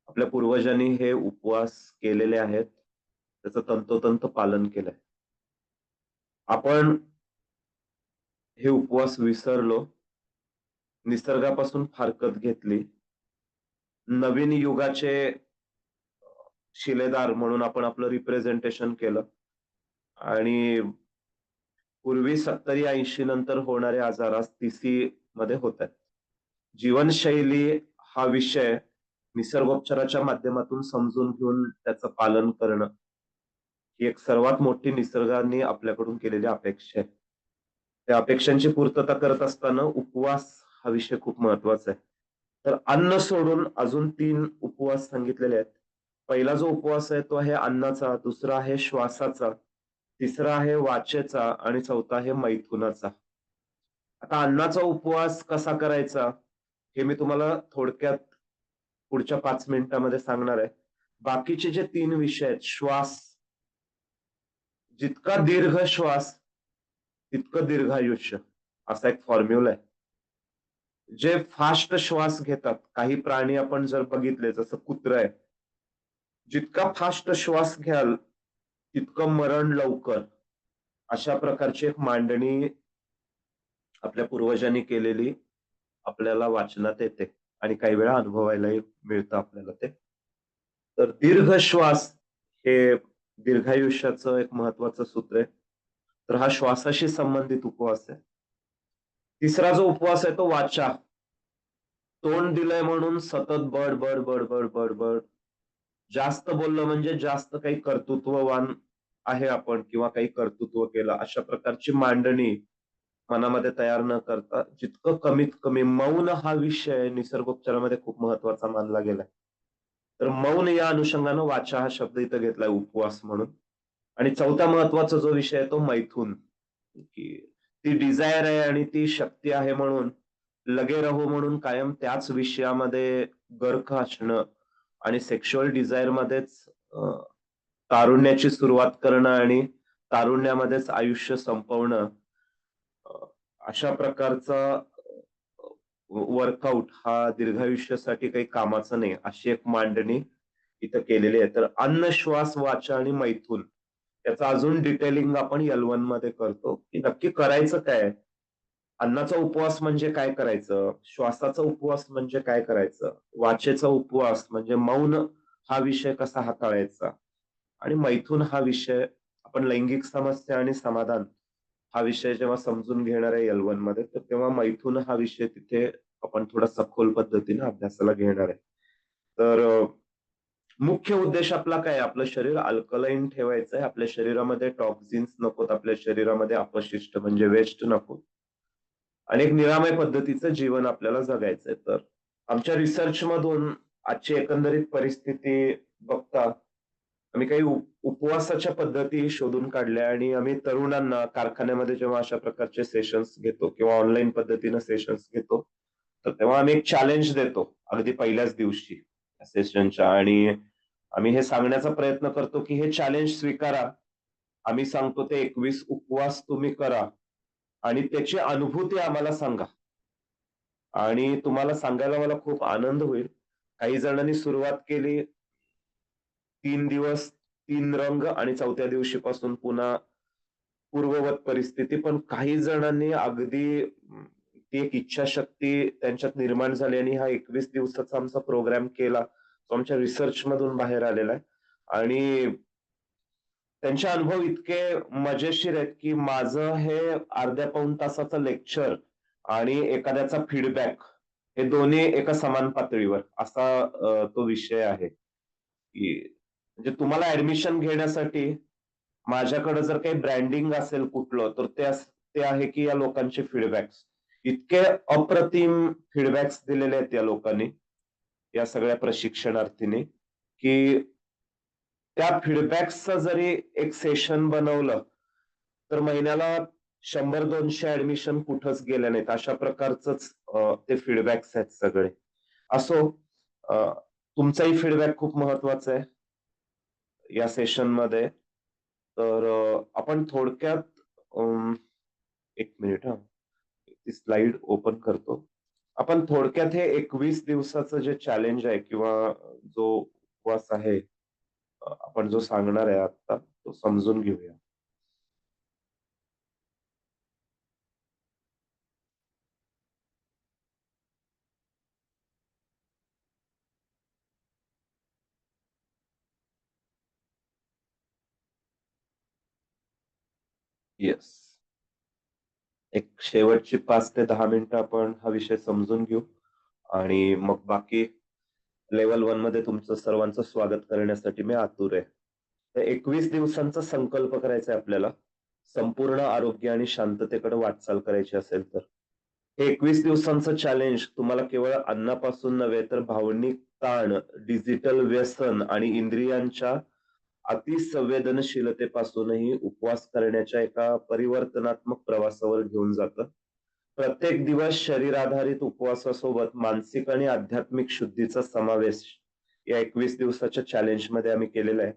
आपल्या पूर्वजांनी हे उपवास केलेले आहेत. त्याचं तंतोतंत पालन केलंय. आपण हे उपवास विसरलो, निसर्गापासून फारकत घेतली. नवीन युगाचे शिलेदार म्हणून आपण आपलं रिप्रेझेंटेशन केलं आणि पूर्वी 70-80 नंतर होणारे आजार आज 30 मध्ये होतायत. जीवनशैली हा विषय निसर्गोपचाराच्या माध्यमातून समजून घेऊन त्याचं पालन करणं, ही एक सर्वात मोठी निसर्गाने आपल्याकडून केलेली अपेक्षा आहे. त्या अपेक्षांची पूर्तता करत असताना उपवास हा विषय खूप महत्वाचा आहे. तर अन्न सोडून अजून 3 उपवास सांगितलेले आहेत. पहिला जो उपवास आहे तो आहे अन्नाचा, दुसरा आहे श्वासाचा, तिसरा आहे वाचेचा आणि चौथा आहे मैथुनाचा. आता अन्नाचा उपवास कसा करायचा, हे मी तुम्हाला थोडक्यात पुढच्या 5 मिनिटामध्ये सांगणार आहे. बाकीचे जे 3 विषय आहेत, श्वास, जितका दीर्घ श्वास, तितकं दीर्घायुष्य, असा एक फॉर्म्युला आहे. जे फास्ट श्वास घेतात, काही प्राणी आपण जर बघितले, जसं कुत्रं आहे. जितका फास्ट श्वास घ्याल, तितकं मरण लवकर. अशा प्रकारची एक मांडणी आपल्या पूर्वजांनी केलेली आपल्याला वाचनात येते आणि काही वेळा अनुभवायलाही मिळतं आपल्याला ते. तर दीर्घ श्वास हे दीर्घायुष्याचं एक महत्वाचं सूत्र आहे. तर हा श्वासाशी संबंधित उपवास आहे. तिसरा जो उपवास आहे तो वाचा. तोंड दिलंय म्हणून सतत बड, बड. जास्त बोललं म्हणजे जास्त काही कर्तृत्ववान आहे आपण किंवा काही कर्तृत्व केलं अशा प्रकारची मांडणी मनामध्ये तयार न करता जितकं कमीत कमी मौन हा विषय निसर्गोपचारामध्ये खूप महत्वाचा मानला गेलाय. तर मौन या अनुषंगानं वाचा हा शब्द इथं घेतलाय उपवास म्हणून. आणि चौथा महत्वाचा जो विषय आहे तो मैथून, की ती डिझायर आहे आणि ती शक्ती आहे म्हणून लगे रहो म्हणून कायम त्याच विषयामध्ये गर्क असणं आणि सेक्शुअल डिझायर मध्येच तारुण्याची सुरुवात करणं आणि तारुण्यामध्येच आयुष्य संपवणं, अ, अशा प्रकारचा वर्कआउट हा दीर्घायुष्यासाठी काही कामाचा नाही, अशी एक मांडणी इथं केलेली आहे. तर अन्न, श्वास, वाचा आणि मैथुन याचं अजून डिटेलिंग आपण L1 मध्ये करतो, की नक्की करायचं काय? अन्नाचा उपवास म्हणजे काय करायचं? श्वासाचा उपवास म्हणजे काय करायचं? वाचेचा उपवास म्हणजे मौन हा विषय कसा हाताळायचा? आणि मैथुन हा विषय आपण लैंगिक समस्या आणि समाधान हा विषय जेव्हा समजून घेणार आहे L1 मध्ये, तर तेव्हा मैथुन हा विषय तिथे आपण थोडा सखोल पद्धतीने अभ्यासाला घेणार आहे. तर मुख्य उद्देश आपला काय आहे? आपलं शरीर अल्कलाईन ठेवायचं आहे. आपल्या शरीरामध्ये टॉक्सिन्स नकोत. आपल्या शरीरामध्ये अपशिष्ट म्हणजे वेस्ट नको. आणि एक निरामय पद्धतीचं जीवन आपल्याला जगायचंय. तर आमच्या रिसर्चमधून आजची एकंदरीत परिस्थिती बघता आम्ही काही उपवासाच्या पद्धती शोधून काढल्या आणि आम्ही तरुणांना कारखान्यामध्ये जेव्हा अशा प्रकारचे सेशन्स घेतो किंवा ऑनलाईन पद्धतीनं सेशन्स घेतो, तर तेव्हा आम्ही एक चॅलेंज देतो अगदी पहिल्याच दिवशी सेशनच्या आणि आम्ही हे सांगण्याचा प्रयत्न करतो, की हे चॅलेंज स्वीकारा. आम्ही सांगतो ते 21 उपवास तुम्ही करा आणि त्याची अनुभूती आम्हाला सांगा. आणि तुम्हाला सांगायला मला खूप आनंद होईल. काही जणांनी सुरुवात केली 3 दिवस, 3 रंग आणि 4थ्या दिवशीपासून पुन्हा पूर्ववत परिस्थिती. पण काही जणांनी अगदी ती एक इच्छाशक्ती त्यांच्यात निर्माण झाली आणि हा 21 दिवसाचा आमचा प्रोग्राम केला. तो आमच्या रिसर्चमधून बाहेर आलेला आहे. आणि त्यांचे अनुभव इतके मजेशीर आहेत, की माझं हे अर्ध्या-पाऊण तासाचं लेक्चर आणि एखाद्याचा फीडबॅक हे दोन्ही एका समान पातळीवर असा तो विषय आहे, की म्हणजे तुम्हाला ॲडमिशन घेण्यासाठी माझ्याकडे जर काही ब्रँडिंग असेल कुठलं, तर ते आहे की या लोकांचे फीडबॅक्स. इतके अप्रतिम फीडबॅक्स दिलेले आहेत या लोकांनी, या सगळ्या प्रशिक्षणार्थींनी, की त्या फीडबॅक्सचं जरी एक सेशन बनवलं, तर महिन्याला 100-200 ॲडमिशन कुठंच गेले नाहीत. अशा प्रकारचंच ते फीडबॅक्स आहेत सगळे. असो, अ, तुमचाही फीडबॅक खूप महत्वाचा आहे या सेशनमध्ये. तर आपण थोडक्यात अं, 1 मिनिट हां. ती स्लाईड ओपन करतो. आपण थोडक्यात हे 21 दिवसाचं जे चॅलेंज आहे किंवा जो उपवास आहे, आपण जो सांगणार आहे आता, तो समजून घेऊया. येस. एक शेवटची 5 ते 10 मिनिटं आपण हा विषय समजून घेऊ आणि मग बाकी लेव्हल 1 मध्ये तुमचं सर्वांचं स्वागत करण्यासाठी मी आतुर आहे. तर 21 दिवसांचा संकल्प करायचा आहे आपल्याला. संपूर्ण आरोग्य आणि शांततेकडे वाटचाल करायची असेल तर. हे 21 दिवसांचं चॅलेंज तुम्हाला केवळ अन्नापासून नव्हे तर भावनिक ताण, डिजिटल व्यसन आणि इंद्रियांच्या अतिसंवेदनशीलतेपासूनही उपवास करण्याच्या एका परिवर्तनात्मक प्रवासावर घेऊन जातं. प्रत्येक दिवस शरीर आधारित उपवासासोबत मानसिक आणि आध्यात्मिक शुद्धीचा समावेश या 21 दिवसाच्या चॅलेंजमध्ये आम्ही केलेला आहे.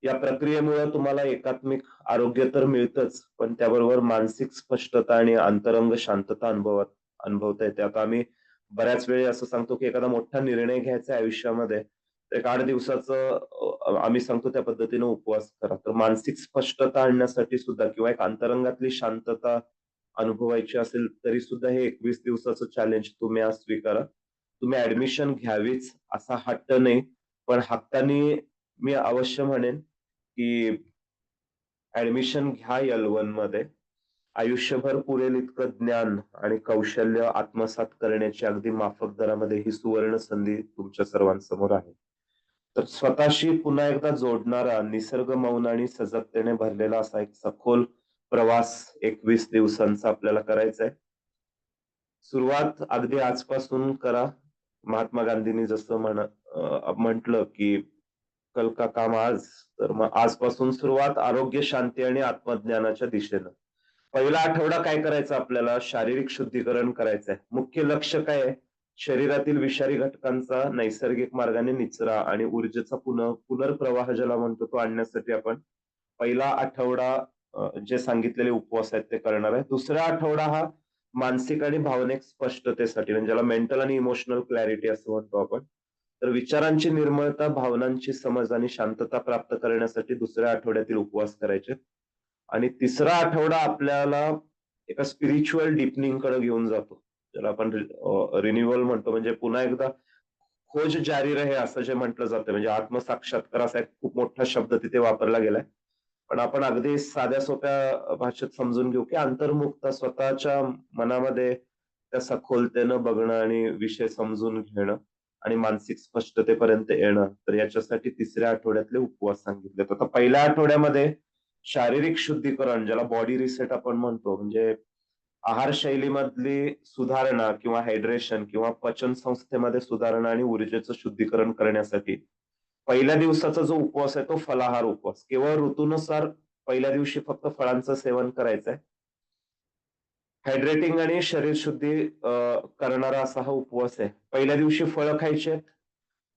या प्रक्रियेमुळे तुम्हाला एकात्मिक आरोग्य तर मिळतंच, पण त्याबरोबर मानसिक स्पष्टता आणि अंतरंग शांतता अनुभवता येते. आता आम्ही बऱ्याच वेळी असं सांगतो, की एखादा मोठा निर्णय घ्यायचा आहे आयुष्यामध्ये, तर एक 8 दिवसाचं आम्ही सांगतो त्या पद्धतीने उपवास करा. तर मानसिक स्पष्टता आणण्यासाठी सुद्धा किंवा एक अंतरंगातली शांतता अनुभवायची असेल, तरी सुद्धा हे 21 दिवसाचं चॅलेंज तुम्ही आज स्वीकारा. तुम्ही ॲडमिशन घ्यावीच असा हट्ट नाही, पण हक्कानी मी अवश्य म्हणेन, की ॲडमिशन घ्या L1 मध्ये. आयुष्यभर पुरेल इतकं ज्ञान आणि कौशल्य आत्मसात करण्याची अगदी माफक दरामध्ये ही सुवर्ण संधी तुमच्या सर्वांसमोर आहे. तर स्वतःशी पुन्हा एकदा जोडणारा, निसर्ग मौन आणि सजगतेने भरलेला असा एक सखोल प्रवास 21 दिवसांचा आपल्याला करायचा आहे. सुरुवात अगदी आजपासून करा. महात्मा गांधींनी जसं म्हटलं, की "कल का काम आज." तर मग आजपासून सुरुवात आरोग्य, शांती आणि आत्मज्ञानाच्या दिशेनं. पहिला आठवडा काय करायचं आपल्याला? शारीरिक शुद्धीकरण करायचं आहे. मुख्य लक्ष्य काय आहे? शरीरातील विषारी घटकांचा नैसर्गिक मार्गाने निचरा आणि ऊर्जेचा पुनर्प्रवाह ज्याला म्हणतो तो आणण्यासाठी आपण पहिला आठवडा जे सांगितलेले उपवास आहेत ते करणार आहे. दुसरा आठवडा हा मानसिक आणि भावनिक स्पष्टतेसाठी म्हणजे ज्याला मेंटल आणि इमोशनल क्लॅरिटी असं म्हणतो आपण. तर विचारांची निर्मळता, भावनांची समज आणि शांतता प्राप्त करण्यासाठी दुसऱ्या आठवड्यातील उपवास करायचे. आणि तिसरा आठवडा आपल्याला एका स्पिरिच्युअल डीपनिंगकडे घेऊन जातो. ज्याला आपण रिन्यूअल म्हणतो म्हणजे पुन्हा एकदा खोज जारी रहे असं जे म्हटलं जातं म्हणजे आत्मसाक्षात्कार असा एक खूप मोठा शब्द तिथे वापरला गेलाय. पण आपण अगदी साध्या सोप्या भाषेत समजून घेऊ, की अंतर्मुखता स्वतःच्या मनामध्ये त्या सखोलतेनं बघणं आणि विषय समजून घेणं आणि मानसिक स्पष्टतेपर्यंत येणं. तर याच्यासाठी 3ऱ्या आठवड्यातले उपवास सांगितलेत. आता पहिल्या आठवड्यामध्ये शारीरिक शुद्धीकरण ज्याला बॉडी रिसेट आपण म्हणतो, म्हणजे आहारशैलीमधली सुधारणा किंवा हायड्रेशन किंवा पचन संस्थेमध्ये सुधारणा आणि ऊर्जेचं शुद्धीकरण करण्यासाठी पहिल्या दिवसाचा जो उपवास आहे तो फलाहार उपवास. केवळ ऋतूनुसार पहिल्या दिवशी फक्त फळांचं सेवन करायचंय. हायड्रेटिंग आणि शरीर शुद्धी करणारा असा हा उपवास आहे. पहिल्या दिवशी फळं खायची आहेत.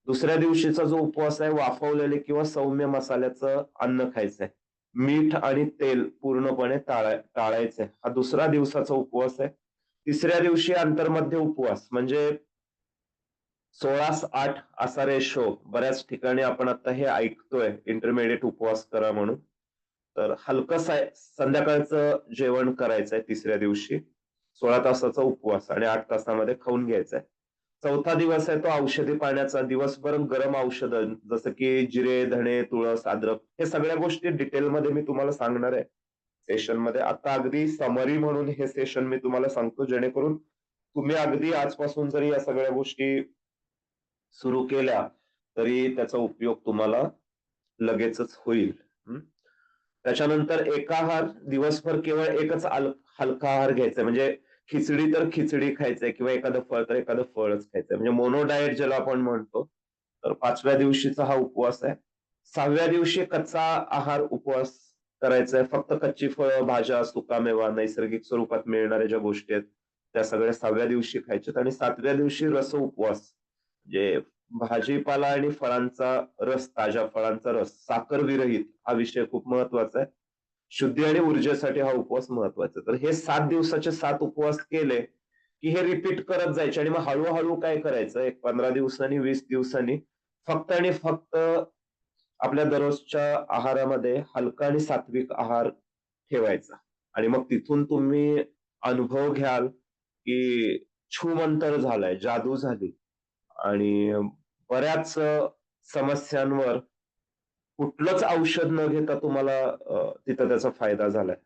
दुसऱ्या दिवशीचा जो उपवास आहे वाफवलेले किंवा सौम्य मसाल्याचं अन्न खायचंय. मीठ आणि तेल पूर्णपणे टाळायचंय. हा दुसरा दिवसाचा उपवास आहे. तिसऱ्या दिवशी आंतरमध्य उपवास म्हणजे 16:8 असा रेशो बऱ्याच ठिकाणी आपण आता हे ऐकतोय इंटरमिडिएट उपवास करा म्हणून. तर हलकं संध्याकाळचं जेवण करायचंय तिसऱ्या दिवशी. 16 तासाचा उपवास आणि 8 तासामध्ये खाऊन घ्यायचंय. चौथा दिवस आहे तो औषधी पाण्याचा. दिवसभर गरम औषधं जसं की जिरे, धणे, तुळस, अद्रक हे सगळ्या गोष्टी डिटेलमध्ये मी तुम्हाला सांगणार आहे सेशनमध्ये. आता अगदी समरी म्हणून हे सेशन मी तुम्हाला सांगतो जेणेकरून तुम्ही अगदी आजपासून जरी या सगळ्या गोष्टी सुरू केल्या, तरी त्याचा उपयोग तुम्हाला लगेचच होईल. हं. त्याच्यानंतर एकाहार दिवसभर केवळ एकच हलका आहार घ्यायचा म्हणजे खिचडी तर खिचडी खायचंय किंवा एखादं फळ तर एखादं फळच खायचंय. म्हणजे मोनो डाएट ज्याला आपण म्हणतो. तर 5व्या दिवशीचा हा उपवास आहे. 6व्या दिवशी कच्चा आहार उपवास करायचा आहे. फक्त कच्ची फळं, भाज्या, सुकामेवा, नैसर्गिक स्वरूपात मिळणाऱ्या ज्या गोष्टी आहेत, त्या सगळ्या 6व्या दिवशी खायच्यात आणि 7व्या दिवशी रस उपवास. म्हणजे भाजीपाला आणि फळांचा रस, ताज्या फळांचा रस, साखर विरहित हा विषय खूप महत्वाचा आहे. शुद्धी आणि ऊर्जेसाठी हा उपवास महत्वाचा आहे. तर हे 7 दिवसाचे 7 उपवास केले, की हे रिपीट करत जायचे आणि मग हळू काय करायचं, एक 15 दिवसांनी, 20 दिवसांनी फक्त आणि फक्त आपल्या दररोजच्या आहारामध्ये हलका आणि सात्विक आहार ठेवायचा आणि मग तिथून तुम्ही अनुभव घ्याल, की छूमंतर झालाय, जादू झाली आणि बऱ्याच समस्यांवर कुठलंच औषध न घेता तुम्हाला तिथं त्याचा फायदा झालाय.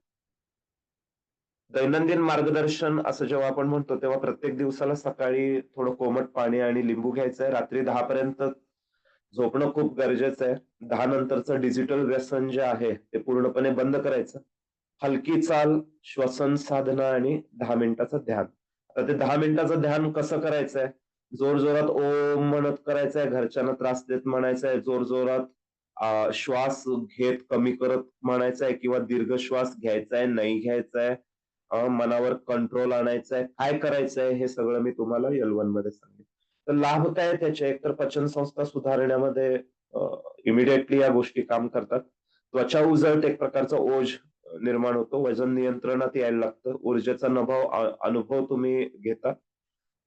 दैनंदिन मार्गदर्शन असं जेव्हा आपण म्हणतो, तेव्हा प्रत्येक दिवसाला सकाळी थोडं कोमट पाणी आणि लिंबू घ्यायचंय. रात्री 10 पर्यंत झोपणं खूप गरजेचं आहे. 10 नंतरचं डिजिटल व्यसन जे आहे, ते पूर्णपणे बंद करायचं. हलकी चाल, श्वसन साधना आणि 10 मिनिटाचं ध्यान. आता ते 10 मिनिटाचं ध्यान कसं करायचंय? जोरजोरात ओम म्हणत करायचंय, घरच्यांना त्रास देत म्हणायचंय, जोरजोरात श्वास घेत कमी करत म्हणायचंय किंवा दीर्घ श्वास घ्यायचाय, नाही घ्यायचाय, मनावर कंट्रोल आणायचाय, काय करायचंय हे सगळं मी तुम्हाला L1 मध्ये सांगेन. तर लाभ काय आहे त्याचे? एकतर पचनसंस्था सुधारण्यामध्ये इमिडिएटली या गोष्टी काम करतात. त्वचा उजळते, एक प्रकारचा ओझ निर्माण होतो. वजन नियंत्रणात यायला लागतं. ऊर्जेचा अनुभव तुम्ही घेता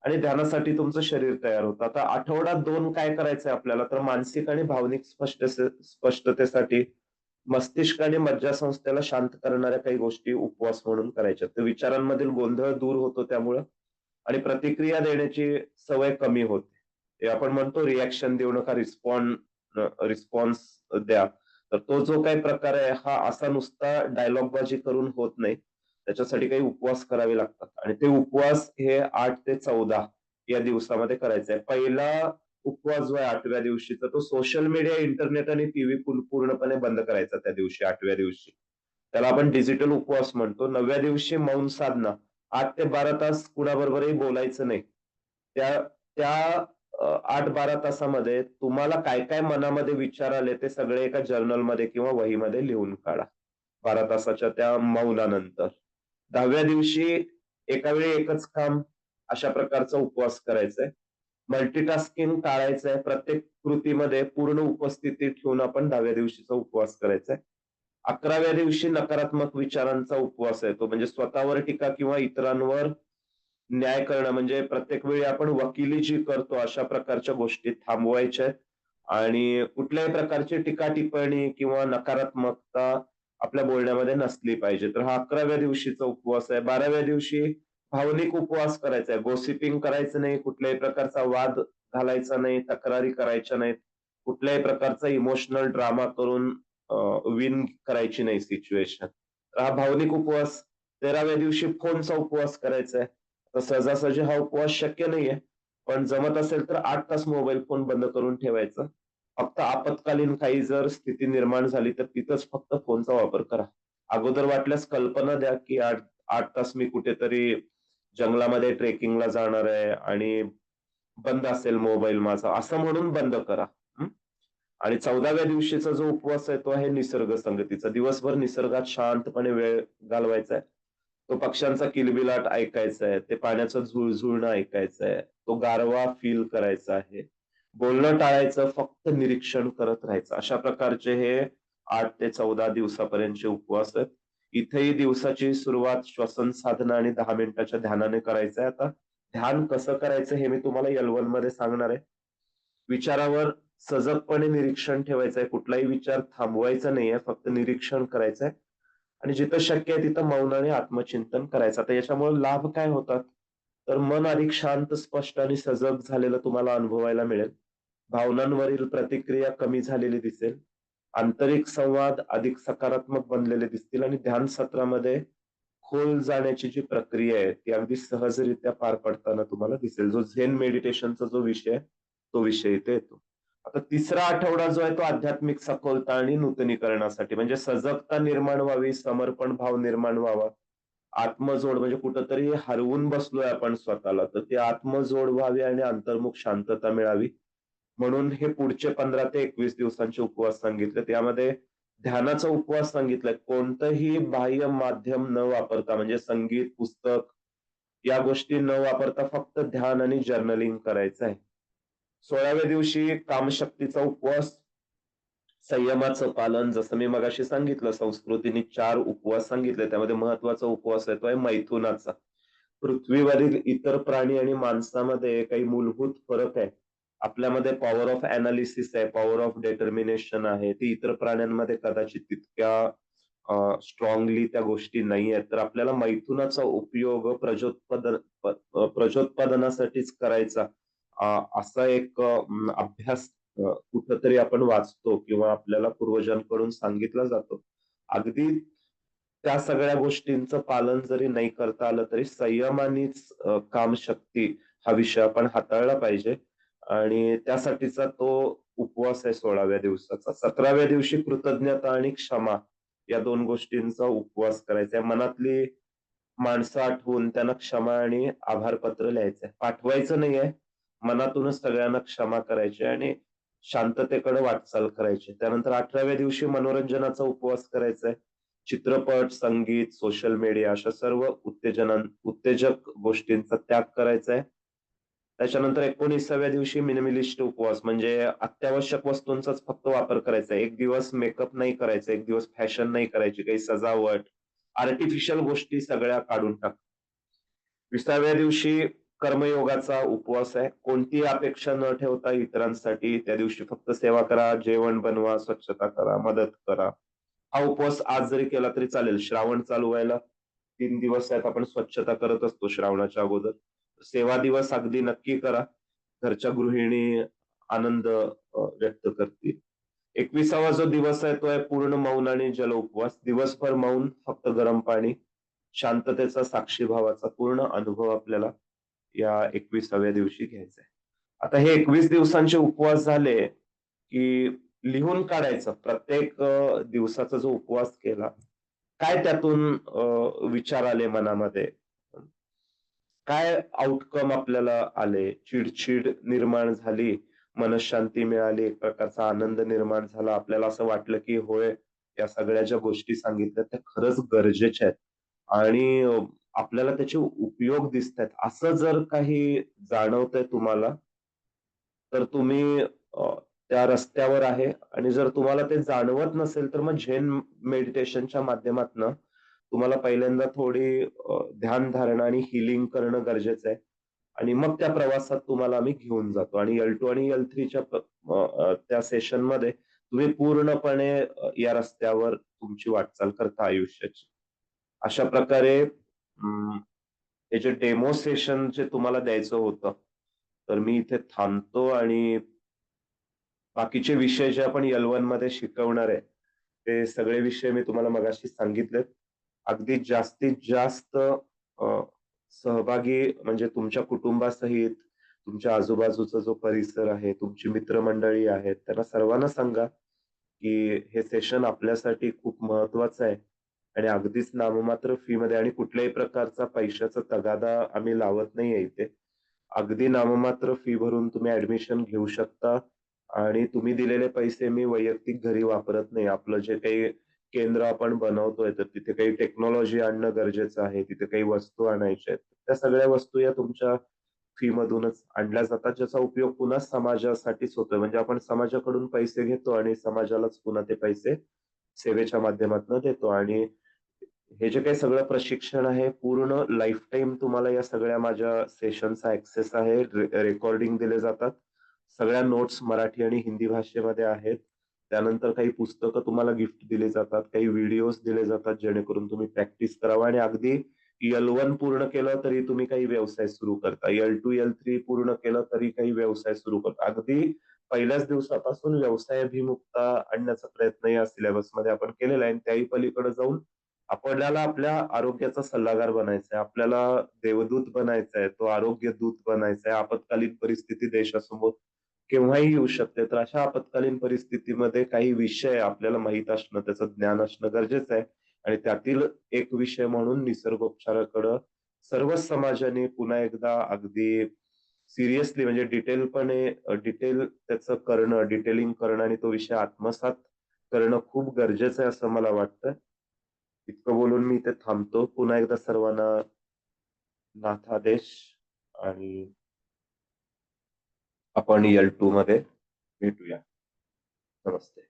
आणि ध्यानासाठी तुमचं शरीर तयार होतं. आता आठवडा 2 काय करायचंय आपल्याला? तर मानसिक आणि भावनिक स्पष्टतेसाठी मस्तिष्क आणि मज्जासंस्थेला शांत करणाऱ्या काही गोष्टी उपवास म्हणून करायच्या. तर विचारांमधील गोंधळ दूर होतो त्यामुळं आणि प्रतिक्रिया देण्याची सवय कमी होते. ते आपण म्हणतो रिएक्शन देऊ नका, रिस्पॉन्स द्या. तर तो जो काही प्रकार आहे हा असा नुसता डायलॉगबाजी करून होत नाही. त्याच्यासाठी काही उपवास करावे लागतात आणि ते उपवास हे 8 ते 14 या दिवसामध्ये करायचा आहे. पहिला उपवास जो आहे 8व्या दिवशीचा तो सोशल मीडिया, इंटरनेट आणि टीव्ही पूर्णपणे बंद करायचा त्या दिवशी 8व्या दिवशी. त्याला आपण डिजिटल उपवास म्हणतो. 9व्या दिवशी मौन साधना. 8 ते 12 तास कुणाबरोबरही बोलायचं नाही. त्या त्या 8-12 तासामध्ये तुम्हाला काय-काय मनामध्ये विचार आले ते सगळे एका जर्नलमध्ये किंवा वहीमध्ये लिहून काढा. 12 तासाच्या त्या मौनानंतर. 10व्या दिवशी एका वेळी एकच काम अशा प्रकारचा उपवास करायचा आहे. मल्टीटास्किंग टाळायचंय. प्रत्येक कृतीमध्ये पूर्ण उपस्थिती ठेवून आपण 10व्या दिवशीचा उपवास करायचा आहे. 11व्या दिवशी नकारात्मक विचारांचा उपवास आहे तो. म्हणजे स्वतःवर टीका किंवा इतरांवर न्याय करणं म्हणजे प्रत्येक वेळी आपण वकिली जी करतो अशा प्रकारच्या गोष्टी थांबवायच्या आहेत आणि कुठल्याही प्रकारची टीका-टिप्पणी किंवा नकारात्मकता आपल्या बोलण्यामध्ये नसली पाहिजे. तर हा 11व्या दिवशीचा उपवास आहे. 12व्या दिवशी भावनिक उपवास करायचा आहे. गॉसिपिंग करायचं नाही, कुठल्याही प्रकारचा वाद घालायचा नाही, तक्रारी करायच्या नाहीत. कुठल्याही प्रकारचा इमोशनल ड्रामा करून विन करायची नाही सिच्युएशन. हा भावनिक उपवास 13व्या दिवशी फोनचा उपवास करायचा आहे. तर सहजासहजी हा उपवास शक्य नाहीये. पण जमत असेल तर 8 तास मोबाईल फोन बंद करून ठेवायचा. फक्त आपत्कालीन काही जर स्थिती निर्माण झाली तर तिथंच फक्त फोनचा वापर करा. अगोदर वाटल्यास कल्पना द्या, की 8 तास मी कुठेतरी जंगलामध्ये ट्रेकिंगला जाणार आहे आणि बंद असेल मोबाईल माझा, असं म्हणून बंद करा. हं. आणि 14व्या दिवशीचा जो उपवास आहे तो आहे निसर्ग संगतीचा. दिवसभर निसर्गात शांतपणे वेळ घालवायचा आहे. तो पक्ष्यांचा किलबिलाट ऐकायचा आहे, ते पाण्याचं झुळझुळणं ऐकायचं आहे, तो गारवा फील करायचा आहे. बोलणं टाळायचं, फक्त निरीक्षण करत राहायचं. अशा प्रकारचे हे 8 ते 14 दिवसापर्यंतचे उपवास आहेत. इथेही दिवसाची सुरुवात श्वसन साधना आणि 10 मिनिटाच्या ध्यानाने करायचं आहे. आता ध्यान कसं करायचं हे मी तुम्हाला L1 मध्ये सांगणार आहे. विचारावर सजगपणे निरीक्षण ठेवायचं आहे. कुठलाही विचार थांबवायचा नाहीये, फक्त निरीक्षण करायचंय आणि जिथं शक्य आहे तिथं मौन आणि आत्मचिंतन करायचं. आता याच्यामुळे लाभ काय होतात? तर मन अधिक शांत, स्पष्ट आणि सजग झालेलं तुम्हाला अनुभवायला मिळेल. भावनांवरील प्रतिक्रिया कमी झालेली दिसेल. आंतरिक संवाद अधिक सकारात्मक बनलेले दिसतील आणि ध्यान सत्रामध्ये खोल जाण्याची जी प्रक्रिया आहे, ती अगदी सहजरित्या पार पडताना तुम्हाला दिसेल. जो झेन मेडिटेशनचा जो विषय आहे, तो विषय इथे येतो. आता तिसरा आठवडा जो आहे तो आध्यात्मिक सखोलता आणि नूतनीकरणासाठी म्हणजे सजगता निर्माण व्हावी, समर्पण भाव निर्माण व्हावा. आत्मजोड म्हणजे कुठेतरी हरवून बसलोय आपण स्वतःला, तर ती आत्मजोड व्हावी आणि अंतर्मुख शांतता मिळावी. म्हणून हे पुढचे 15 ते 21 दिवसांचे उपवास सांगितले. त्यामध्ये ध्यानाचा उपवास सांगितलाय. कोणतंही बाह्य माध्यम न वापरता म्हणजे संगीत, पुस्तक या गोष्टी न वापरता फक्त ध्यान आणि जर्नलिंग करायचं आहे. 16व्या दिवशी कामशक्तीचा उपवास, संयमाचं पालन जसं मी मगाशी सांगितलं संस्कृतीने 4 उपवास सांगितले. त्यामध्ये महत्त्वाचा उपवास आहे तो आहे मैथुनाचा. पृथ्वीवरील इतर प्राणी आणि माणसामध्ये काही मूलभूत फरक आहे. आपल्यामध्ये पॉवर ऑफ एनालिसिस आहे, पॉवर ऑफ डिटर्मिनेशन आहे. ती इतर प्राण्यांमध्ये कदाचित तितक्या स्ट्रॉंगली त्या गोष्टी नाहीयेत. तर आपल्याला मैथुनाचा उपयोग प्रजोत्पादनासाठीच करायचा असा एक अभ्यास कुठेतरी आपण वाचतो किंवा आपल्याला पूर्वजांकडून सांगितला जातो. अगदी त्या सगळ्या गोष्टींचं पालन जरी नाही करता आलं तरी संयमानेच कामशक्ती हा विषय आपण हाताळला पाहिजे आणि त्यासाठीचा तो उपवास आहे 16व्या दिवसाचा. 17व्या दिवशी कृतज्ञता आणि क्षमा या 2 गोष्टींचा उपवास करायचा आहे. मनातली माणसं आठवून त्यांना क्षमा आणि आभारपत्र लिहायचंय. पाठवायचं नाहीये. मनातूनच सगळ्यांना क्षमा करायची आणि शांततेकडे वाटचाल करायची. त्यानंतर 18व्या दिवशी मनोरंजनाचा उपवास करायचा आहे. चित्रपट, संगीत, सोशल मीडिया अशा सर्व उत्तेजक गोष्टींचा त्याग करायचा आहे. त्याच्यानंतर 19व्या दिवशी मिनिमलिस्ट उपवास म्हणजे अत्यावश्यक वस्तूंचाच फक्त वापर करायचा आहे. 1 दिवस मेकअप नाही करायचा, 1 दिवस फॅशन नाही करायची, काही सजावट, आर्टिफिशियल गोष्टी सगळ्या काढून टाका. 20व्या दिवशी कर्मयोगाचा उपवास आहे. कोणतीही अपेक्षा न ठेवता इतरांसाठी त्या दिवशी फक्त सेवा करा, जेवण बनवा, स्वच्छता करा, मदत करा. हा उपवास आज जरी केला तरी चालेल. श्रावण चालू व्हायला 3 दिवस आहेत. आपण स्वच्छता करत असतो श्रावणाच्या अगोदर. सेवा दिवस अगदी नक्की करा. घरच्या गृहिणी आनंद व्यक्त करतील. 21वा जो दिवस आहे तो आहे पूर्ण मौन आणि जल उपवास. दिवसभर मौन, फक्त गरम पाणी, शांततेचा, साक्षीभावाचा पूर्ण अनुभव आपल्याला या 21व्या दिवशी घ्यायचा आहे. आता हे 21 दिवसांचे उपवास झाले, की लिहून काढायचं प्रत्येक दिवसाचा जो उपवास केला, काय त्यातून विचार आले मनामध्ये? काय आउटकम आपल्याला आले? चिड निर्माण झाली, मनःशांती मिळाली, एक प्रकारचा आनंद निर्माण झाला. आपल्याला असं वाटलं, की होय, या सगळ्या ज्या गोष्टी सांगितल्या त्या खरंच गरजेच्या आहेत आणि आपल्याला त्याचे उपयोग दिसतायत. असं जर काही जाणवतंय तुम्हाला, तर तुम्ही त्या रस्त्यावर आहे आणि जर तुम्हाला ते जाणवत नसेल, तर मग झेन मेडिटेशनच्या माध्यमातनं तुम्हाला पहिल्यांदा थोडी ध्यानधारणा आणि हीलिंग करणं गरजेचं आहे आणि मग त्या प्रवासात तुम्हाला आम्ही घेऊन जातो आणि L2 आणि L3च्या त्या सेशनमध्ये तुम्ही पूर्णपणे या रस्त्यावर तुमची वाटचाल करता आयुष्याची. अशा प्रकारे हे जे डेमो सेशन जे तुम्हाला द्यायचं होतं, तर मी इथे थांबतो आणि बाकीचे विषय जे आपण L1 मध्ये शिकवणार आहे, ते सगळे विषय मी तुम्हाला मगाशी सांगितलेत. अगदी जास्तीत जास्त सहभागी म्हणजे तुमच्या कुटुंबासहित, तुमच्या आजूबाजूचा जो परिसर आहे, तुमची मित्रमंडळी आहेत, त्यांना सर्वांना सांगा, की हे सेशन आपल्यासाठी खूप महत्वाचं आहे आणि अगदीच नाममात्र फीमध्ये आणि कुठल्याही प्रकारचा पैशाचा तगादा आम्ही लावत नाहीये इथे. अगदी नाममात्र फी भरून तुम्ही ॲडमिशन घेऊ शकता आणि तुम्ही दिलेले पैसे मी वैयक्तिक घरी वापरत नाही. आपलं जे काही केंद्र आपण बनवतोय, तर तिथे काही टेक्नॉलॉजी आणणं गरजेचं आहे. तिथे काही वस्तू आणायच्या आहेत. त्या सगळ्या वस्तू या तुमच्या फीमधूनच आणल्या जातात, ज्याचा उपयोग पुन्हा समाजासाठीच होतोय. म्हणजे आपण समाजाकडून पैसे घेतो आणि समाजालाच पुन्हा ते पैसे सेवेच्या माध्यमातून देतो आणि हे जे काही सगळं प्रशिक्षण आहे, पूर्ण लाईफटाईम तुम्हाला या सगळ्या माझ्या सेशनचा ॲक्सेस आहे. रेकॉर्डिंग दिले जातात. सगळ्या नोट्स मराठी आणि हिंदी भाषेमध्ये आहेत. त्यानंतर काही पुस्तकं तुम्हाला गिफ्ट दिली जातात. काही व्हिडिओज दिले जातात, जेणेकरून तुम्ही प्रॅक्टिस करावं आणि अगदी L1 पूर्ण केलं तरी तुम्ही काही व्यवसाय सुरू करता. L2, L3 पूर्ण केलं तरी काही व्यवसाय सुरू करता. अगदी पहिल्याच दिवसापासून व्यवसायाभिमुखता आणण्याचा प्रयत्न या सिलेबसमध्ये आपण केलेला आहे आणि त्याही पलीकडे जाऊन आपल्याला आपल्या आरोग्याचा सल्लागार बनायचं आहे. आपल्याला देवदूत बनायचं आहे. तो आरोग्य दूत बनायचा आहे. आपत्कालीन परिस्थिती देशासमोर केव्हाही येऊ शकते. तर अशा आपत्कालीन परिस्थितीमध्ये काही विषय आपल्याला माहीत असणं, त्याचं ज्ञान असणं गरजेचं आहे आणि त्यातील एक विषय म्हणून निसर्गोपचाराकडं सर्वच समाजाने पुन्हा एकदा अगदी सिरियसली म्हणजे डिटेल त्याचं करणं, डिटेलिंग करणं आणि तो विषय आत्मसात करणं खूप गरजेचं आहे असं मला वाटतं. इतकं बोलून मी इथे थांबतो. पुन्हा एकदा सर्वांना नाथादेश आणि आपण L2 मध्ये भेटूया. नमस्ते.